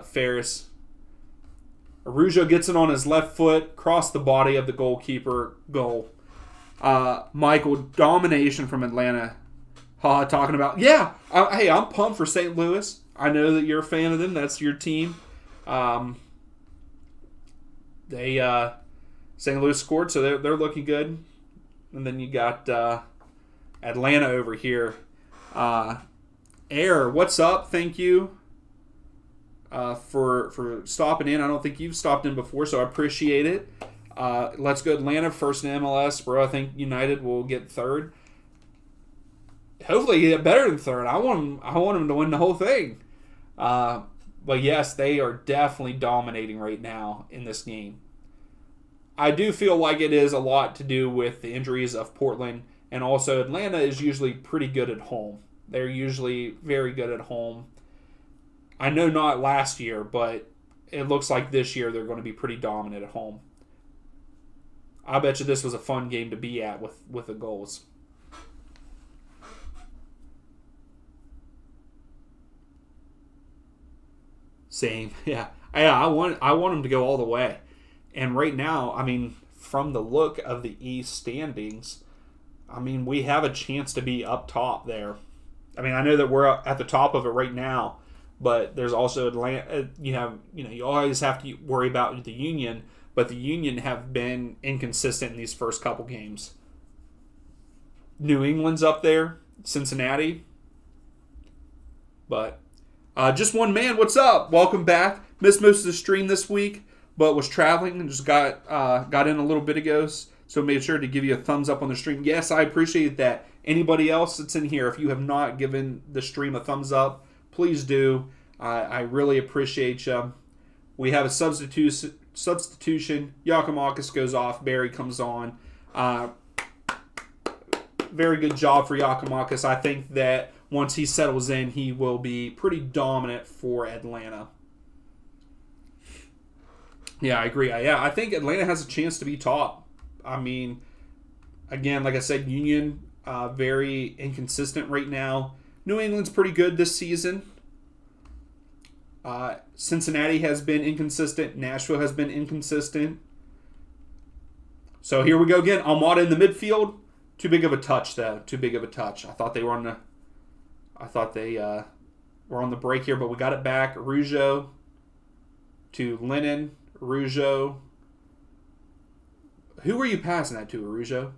Ferris. Araujo gets it on his left foot, cross the body of the goalkeeper, goal. Michael, domination from Atlanta. Talking about, yeah, hey, I'm pumped for St. Louis. I know that you're a fan of them. That's your team. St. Louis scored, so they're looking good. And then you got Atlanta over here. Air, what's up? Thank you for stopping in. I don't think you've stopped in before, so I appreciate it. Let's go Atlanta first in MLS, bro. I think United will get third. hopefully get better than third. I want him. I want him to win the whole thing. But yes, they are definitely dominating right now in this game. I do feel like it is a lot to do with the injuries of Portland, and also Atlanta is usually pretty good at home. They're usually very good at home. I know not last year, but it looks like this year they're going to be pretty dominant at home. I bet you this was a fun game to be at with the goals. Same, yeah. I want them to go all the way. And right now, I mean, from the look of the East standings, I mean, we have a chance to be up top there. I mean, I know that we're at the top of it right now, but there's also Atlanta. You always have to worry about the Union, but the Union have been inconsistent in these first couple games. New England's up there, Cincinnati, but just one man. What's up? Welcome back. Missed most of the stream this week, but was traveling and just got in a little bit ago. So made sure to give you a thumbs up on the stream. Yes, I appreciate that. Anybody else that's in here, if you have not given the stream a thumbs up, please do. I really appreciate you. We have a substitution. Giacomakis goes off. Barry comes on. Very good job for Giacomakis. I think that once he settles in, he will be pretty dominant for Atlanta. Yeah, I agree. I think Atlanta has a chance to be top. I mean, again, like I said, Union very inconsistent right now. New England's pretty good this season. Cincinnati has been inconsistent. Nashville has been inconsistent. So here we go again. Almada in the midfield. Too big of a touch, though. Too big of a touch. I thought they were on the break here, but we got it back. Rougeau to Lennon. Rougeau. Who were you passing that to, Rougeau?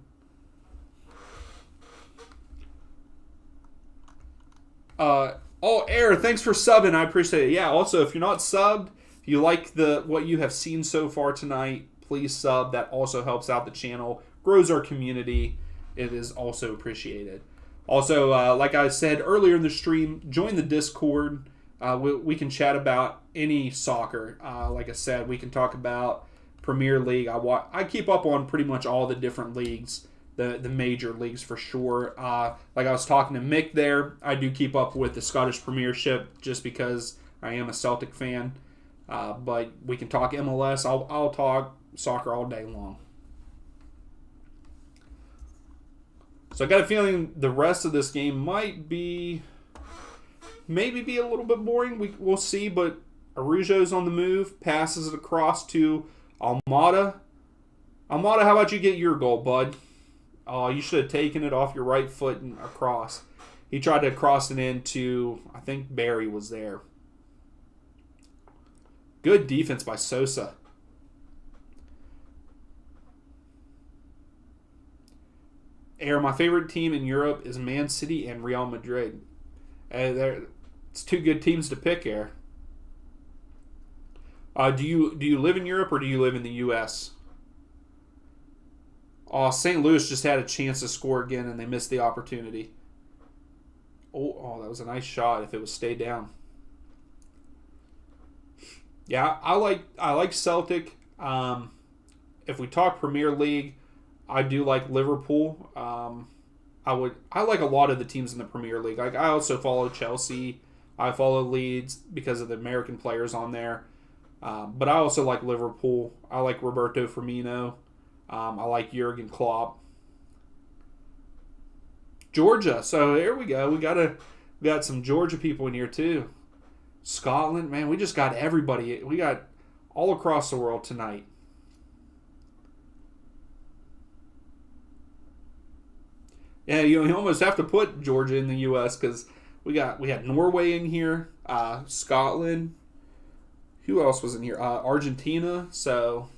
Air, thanks for subbing. I appreciate it. Yeah, also, if you're not subbed, if you like what you have seen so far tonight, please sub. That also helps out the channel, grows our community. It is also appreciated. Also, like I said earlier in the stream, join the Discord. We can chat about any soccer. Like I said, we can talk about Premier League. I keep up on pretty much all the different leagues, the major leagues for sure. Like I was talking to Mick there, I do keep up with the Scottish Premiership just because I am a Celtic fan. But we can talk MLS. I'll talk soccer all day long. So I got a feeling the rest of this game might be maybe be a little bit boring. We'll see, but Araujo's on the move, passes it across to Almada. Almada, how about you get your goal, bud? Oh, you should have taken it off your right foot and across. He tried to cross it into, I think Barry was there. Good defense by Sosa. Air, my favorite team in Europe is Man City and Real Madrid. It's two good teams to pick, Air. Do you live in Europe or do you live in the U.S.? Oh, St. Louis just had a chance to score again and they missed the opportunity. Oh, that was a nice shot if it was stayed down. Yeah, I like Celtic. If we talk Premier League, I do like Liverpool. I like a lot of the teams in the Premier League. I also follow Chelsea. I follow Leeds because of the American players on there. But I also like Liverpool. I like Roberto Firmino. I like Jurgen Klopp. Georgia. So there we go. We got some Georgia people in here too. Scotland, man, we just got everybody. We got all across the world tonight. Yeah, you almost have to put Georgia in the U.S. because we had Norway in here, Scotland. Who else was in here? Argentina. So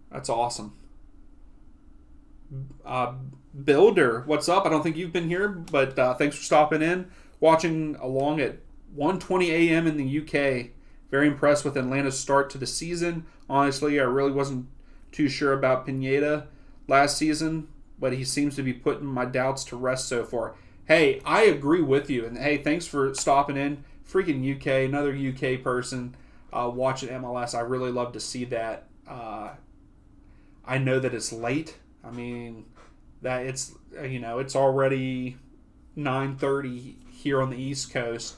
that's awesome. Builder, what's up? I don't think you've been here, but thanks for stopping in, watching along at 1:20 a.m. in the UK. Very impressed with Atlanta's start to the season. Honestly, I really wasn't too sure about Pineda last season, but he seems to be putting my doubts to rest so far. Hey, I agree with you. And hey, thanks for stopping in. Freaking UK, another UK person watching MLS. I really love to see that. I know that it's late. I mean, that it's already 9:30 here on the East Coast.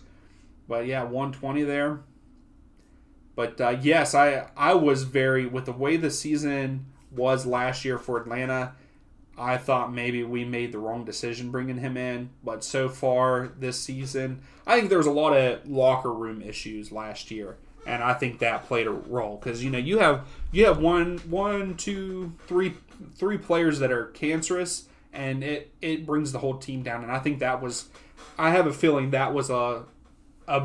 But yeah, 120 there. But yes, I was very, with the way the season was last year for Atlanta, I thought maybe we made the wrong decision bringing him in. But so far this season, I think there was a lot of locker room issues last year, and I think that played a role because you have one, two, three players that are cancerous, and it brings the whole team down. And I think I have a feeling that was a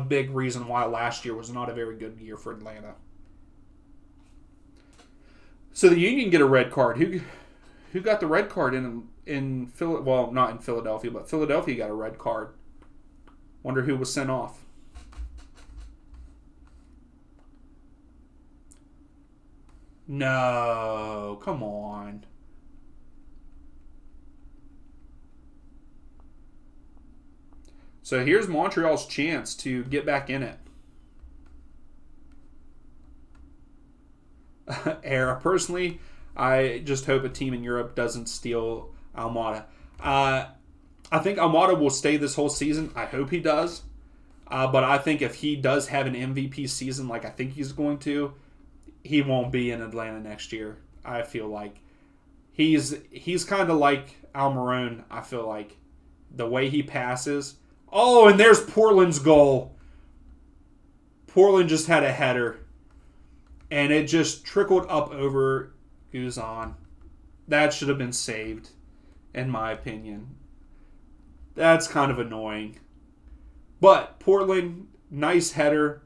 big reason why last year was not a very good year for Atlanta. So the Union get a red card. Who got the red card in Philly? Well, not in Philadelphia, but Philadelphia got a red card. Wonder who was sent off. No, come on. So here's Montreal's chance to get back in it. Era. Personally, I just hope a team in Europe doesn't steal Almada. I think Almada will stay this whole season. I hope he does. But I think if he does have an MVP season like I think he's going to, he won't be in Atlanta next year. I feel like he's kind of like Almiron. I feel like the way he passes. Oh, and there's Portland's goal. Portland just had a header. And it just trickled up over Guzan. That should have been saved, in my opinion. That's kind of annoying. But Portland, nice header.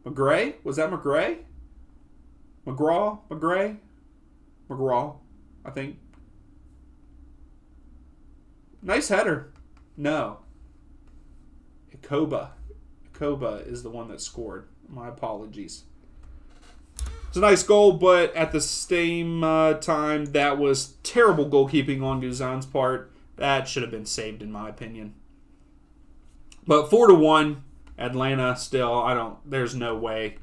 McGray? Was that McGray? McGraw? McGray? McGraw, I think. Nice header. No. Koba is the one that scored. My apologies. It's a nice goal, but at the same time, that was terrible goalkeeping on Guzan's part. That should have been saved, in my opinion. But 4-1, Atlanta still. There's no way.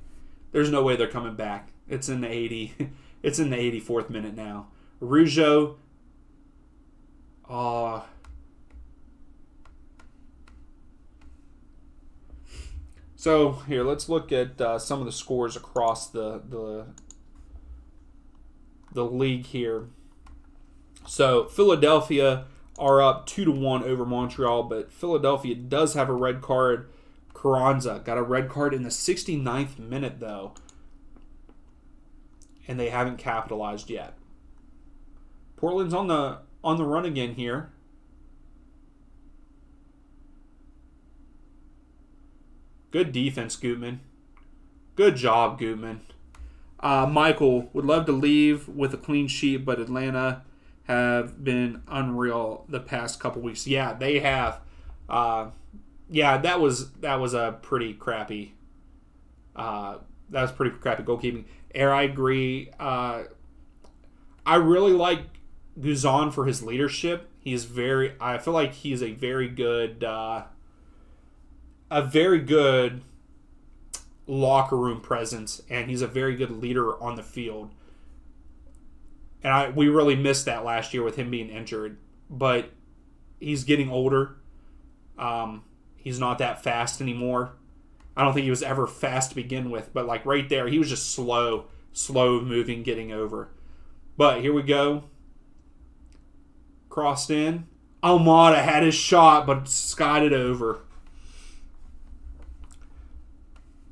There's no way they're coming back. It's in the 80. It's in the 84th minute now. Rougeau. So here, let's look at some of the scores across the league here. So Philadelphia are up 2-1 over Montreal, but Philadelphia does have a red card. Carranza got a red card in the 69th minute though, and they haven't capitalized yet. Portland's on the run again here. Good defense, Gutman. Good job, Gutman. Michael would love to leave with a clean sheet, but Atlanta have been unreal the past couple weeks. Yeah, they have. That was a pretty crappy. Goalkeeping. I agree. I really like Guzan for his leadership. I feel like he's a very good locker room presence, and he's a very good leader on the field. And we really missed that last year with him being injured. But he's getting older. He's not that fast anymore. I don't think he was ever fast to begin with, but like right there, he was just slow moving, getting over. But here we go. Crossed in. Almada had his shot, but skied it over.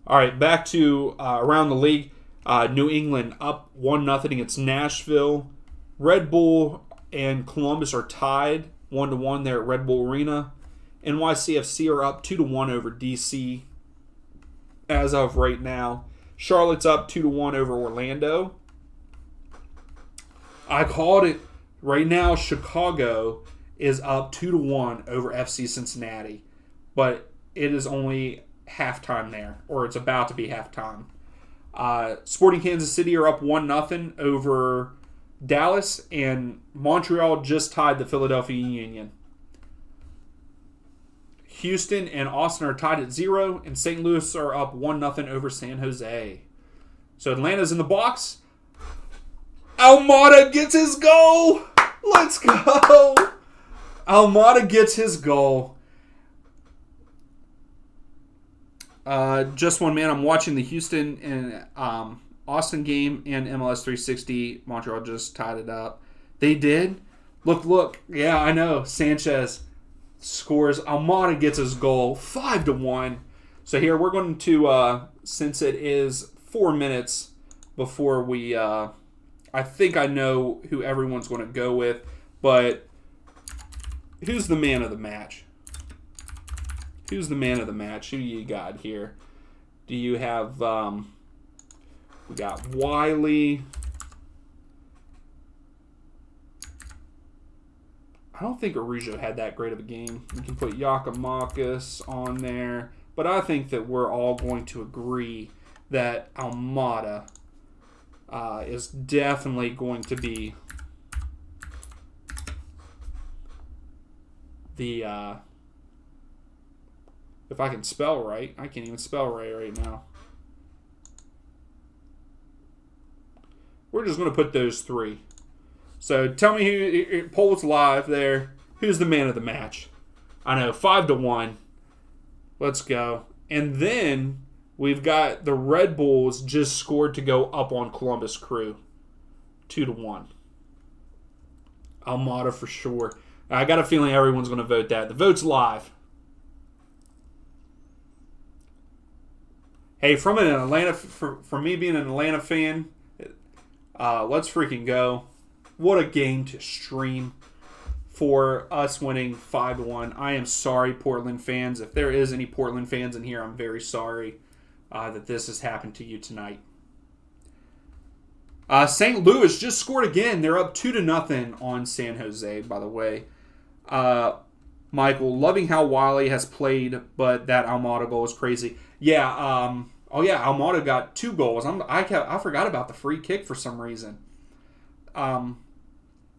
All right, back to around the league. New England up 1-0 against Nashville. Red Bull and Columbus are tied 1-1 there at Red Bull Arena. NYCFC are up 2-1 over DC as of right now. Charlotte's up 2-1 over Orlando. I called it right now. Chicago is up 2-1 over FC Cincinnati, but it is only halftime there, or it's about to be halftime. Sporting Kansas City are up 1-0 over Dallas, and Montreal just tied the Philadelphia Union. Houston and Austin are tied at 0, and St. Louis are up 1-0 over San Jose. So Atlanta's in the box. Almada gets his goal. Let's go. Almada gets his goal. Just one man. I'm watching the Houston and Austin game and MLS 360. Montreal just tied it up. They did. Look. Yeah, I know. Sanchez scores. Almada gets his goal. 5-1. So here we're going to, since it is 4 minutes before we, I think I know who everyone's going to go with, but who's the man of the match? Who's the man of the match? Who you got here? Do you have, we got Wiley. I don't think Araujo had that great of a game. We can put Giakoumakis on there. But I think that we're all going to agree that Almada is definitely going to be the... if I can spell right. I can't even spell right now. We're just going to put those three. So tell me who, polls live there. Who's the man of the match? I know, 5-1. Let's go. And then we've got the Red Bulls just scored to go up on Columbus Crew. 2-1. Almada for sure. I got a feeling everyone's going to vote that. The vote's live. Hey, from an Atlanta, from me being an Atlanta fan, let's freaking go. What a game to stream for us winning 5-1. I am sorry, Portland fans. If there is any Portland fans in here, I'm very sorry that this has happened to you tonight. St. Louis just scored again. They're up 2-0 on San Jose, by the way. Michael, loving how Wiley has played, but that Almada goal is crazy. Yeah, Almada got 2 goals. I forgot about the free kick for some reason.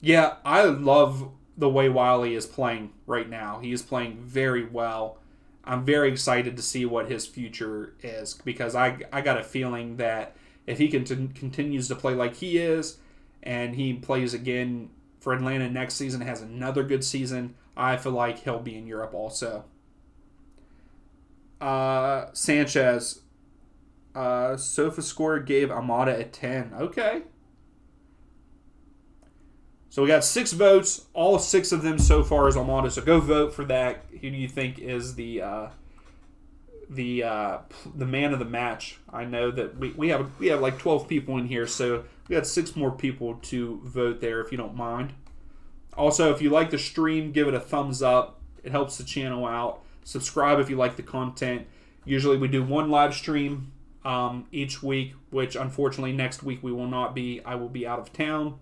Yeah, I love the way Wiley is playing right now. He is playing very well. I'm very excited to see what his future is because I got a feeling that if he continues to play like he is and he plays again for Atlanta next season, has another good season, I feel like he'll be in Europe also. Sanchez. SofaScore gave Almada a 10. Okay. So we got 6 votes. All 6 of them so far is Almada. So go vote for that. Who do you think is the man of the match? I know that we have like 12 people in here, so we got 6 more people to vote there if you don't mind. Also, if you like the stream, give it a thumbs up. It helps the channel out. Subscribe if you like the content. Usually we do 1 live stream each week, which unfortunately next week we will not be. I will be out of town.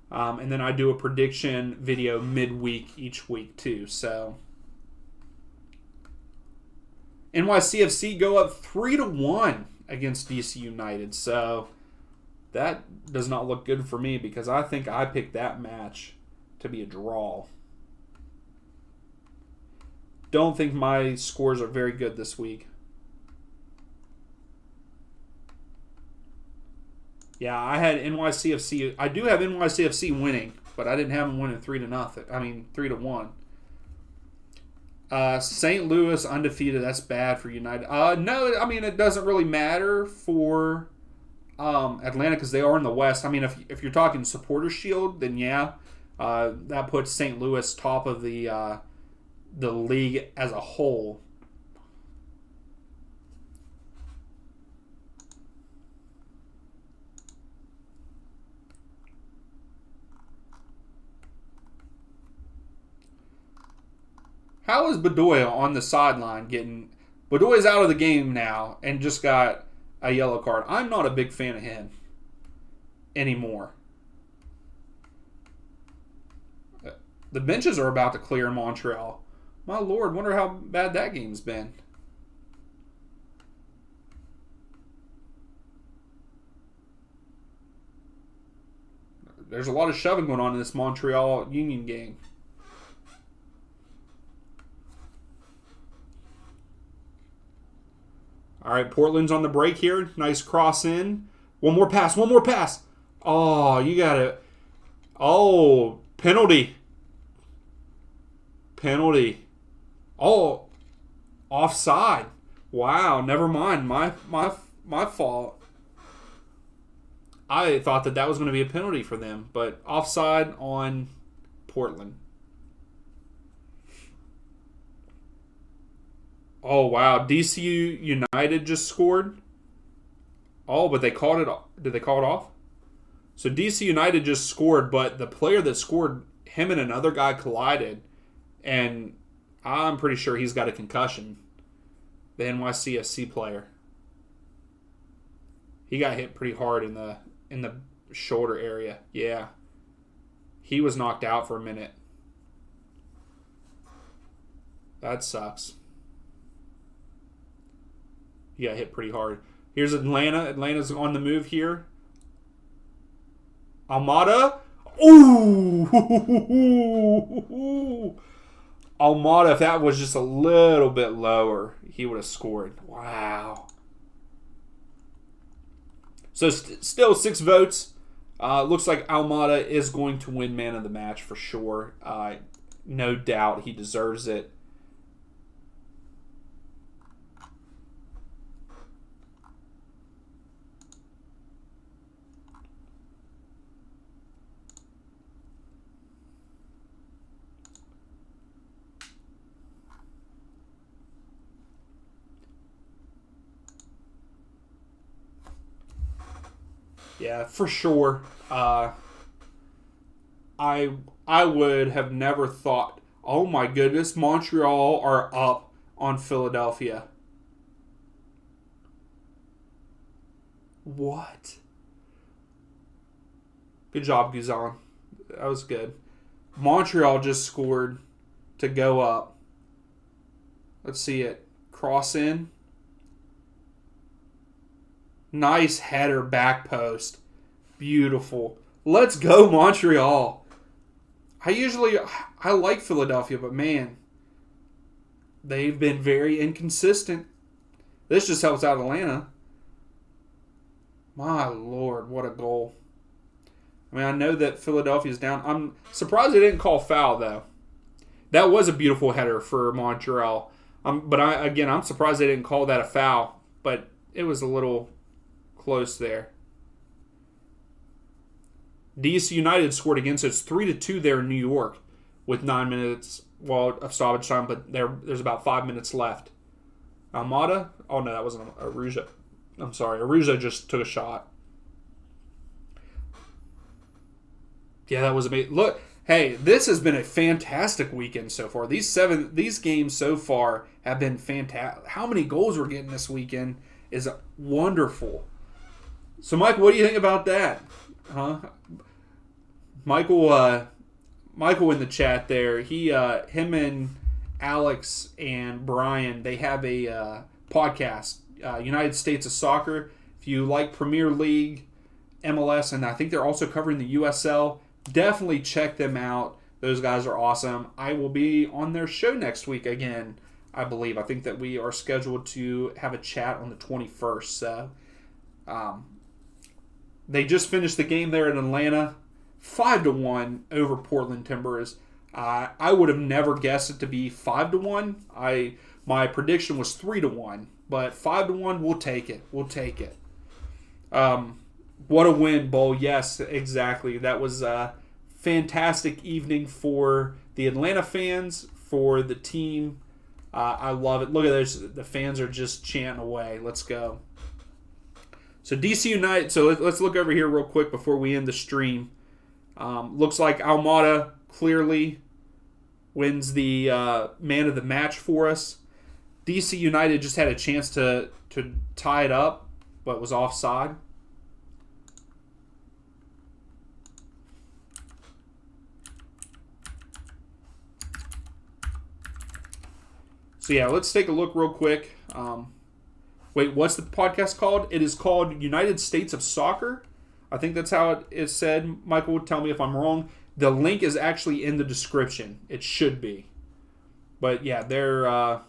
And then I do a prediction video midweek each week too. So NYCFC go up 3-1 against DC United. So that does not look good for me because I think I picked that match to be a draw. Don't think my scores are very good this week. Yeah, I had NYCFC. I do have NYCFC winning, but I didn't have them winning 3-1. St. Louis undefeated. That's bad for United. No, I mean it doesn't really matter for Atlanta because they are in the West. I mean, if you're talking Supporter Shield, then yeah, that puts St. Louis top of the league as a whole. How is Bedoya on the sideline getting... Bedoya's out of the game now and just got a yellow card. I'm not a big fan of him anymore. The benches are about to clear in Montreal. My Lord, wonder how bad that game's been. There's a lot of shoving going on in this Montreal Union game. All right, Portland's on the break here. Nice cross in. One more pass. Oh, you got it. Oh, penalty. Oh, offside. Wow, never mind. My fault. I thought that was going to be a penalty for them, but offside on Portland. Oh, wow. DC United just scored. Oh, but they called it. Did they call it off? So DC United just scored, but the player that scored, him and another guy collided, and I'm pretty sure he's got a concussion. The NYCFC player. He got hit pretty hard in the shoulder area. Yeah. He was knocked out for a minute. That sucks. He got hit pretty hard. Here's Atlanta. Atlanta's on the move here. Almada. Ooh! Almada, if that was just a little bit lower, he would have scored. Wow. So still 6 votes. Looks like Almada is going to win man of the match for sure. No doubt he deserves it. Yeah, for sure. I would have never thought, oh my goodness, Montreal are up on Philadelphia. What? Good job, Guzan. That was good. Montreal just scored to go up. Let's see it. Cross in. Nice header, back post. Beautiful. Let's go, Montreal. I like Philadelphia, but man, they've been very inconsistent. This just helps out Atlanta. My Lord, what a goal. I mean, I know that Philadelphia's down. I'm surprised they didn't call foul, though. That was a beautiful header for Montreal. But I'm surprised they didn't call that a foul. But it was a little close there. DC United scored again, so it's 3-2 there in New York with 9 minutes of stoppage time, but there's about 5 minutes left. Almada? Oh, no, that wasn't Arujo. I'm sorry. Arujo just took a shot. Yeah, that was amazing. Look, hey, this has been a fantastic weekend so far. These games so far have been fantastic. How many goals we're getting this weekend is wonderful. So, Mike, what do you think about that? Huh? Michael in the chat there, him and Alex and Brian, they have a podcast, United States of Soccer. If you like Premier League, MLS, and I think they're also covering the USL, definitely check them out. Those guys are awesome. I will be on their show next week again, I believe. I think that we are scheduled to have a chat on the 21st. So, they just finished the game there in Atlanta, 5-1 over Portland Timbers. I would have never guessed it to be 5-1. My prediction was 3-1, but 5-1, we'll take it. What a win, Bull. Yes, exactly. That was a fantastic evening for the Atlanta fans, for the team. I love it. Look at this. The fans are just chanting away. Let's go. So DC United, so let's look over here real quick before we end the stream. Looks like Almada clearly wins the man of the match for us. DC United just had a chance to tie it up, but was offside. So yeah, let's take a look real quick. Wait, what's the podcast called? It is called United States of Soccer. I think that's how it is said. Michael would tell me if I'm wrong. The link is actually in the description. It should be. But yeah, they're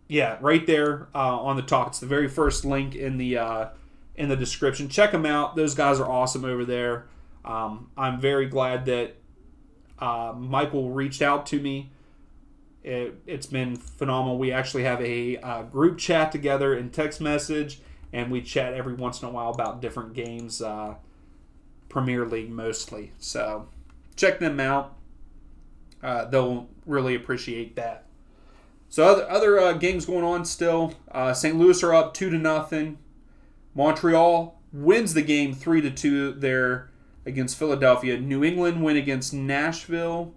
Yeah, right there on the top. It's the very first link in the description. Check them out. Those guys are awesome over there. I'm very glad that Michael reached out to me. It's been phenomenal. We actually have a group chat together in text message, and we chat every once in a while about different games, Premier League mostly. So check them out. They'll really appreciate that. So other games going on still. St. Louis are up 2-0. Montreal wins the game 3-2 there against Philadelphia. New England win against Nashville.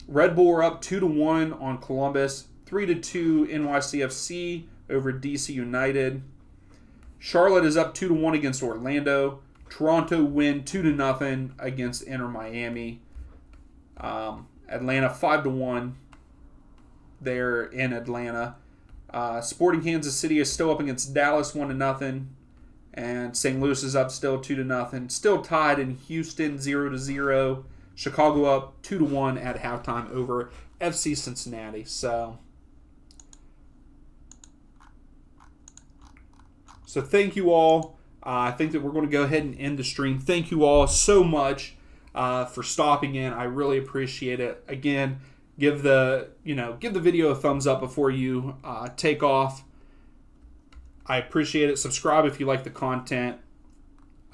Red Bull are up 2-1 on Columbus. 3-2 NYCFC over DC United. Charlotte is up 2-1 against Orlando. Toronto win 2-0 against Inter Miami. Atlanta 5-1 there in Atlanta. Sporting Kansas City is still up against Dallas 1-0. And St. Louis is up still 2-0. Still tied in Houston 0-0. Chicago up 2-1 at halftime over FC Cincinnati. So thank you all. I think that we're going to go ahead and end the stream. Thank you all so much for stopping in. I really appreciate it. Again, give the video a thumbs up before you take off. I appreciate it. Subscribe if you like the content.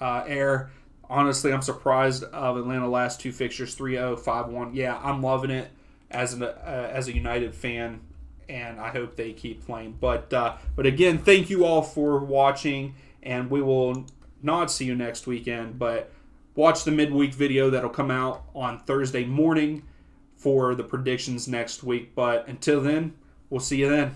Honestly, I'm surprised of Atlanta last two fixtures, 3-0, 5-1. Yeah, I'm loving it as a United fan, and I hope they keep playing. But again, thank you all for watching, and we will not see you next weekend, but watch the midweek video that'll come out on Thursday morning for the predictions next week. But until then, we'll see you then.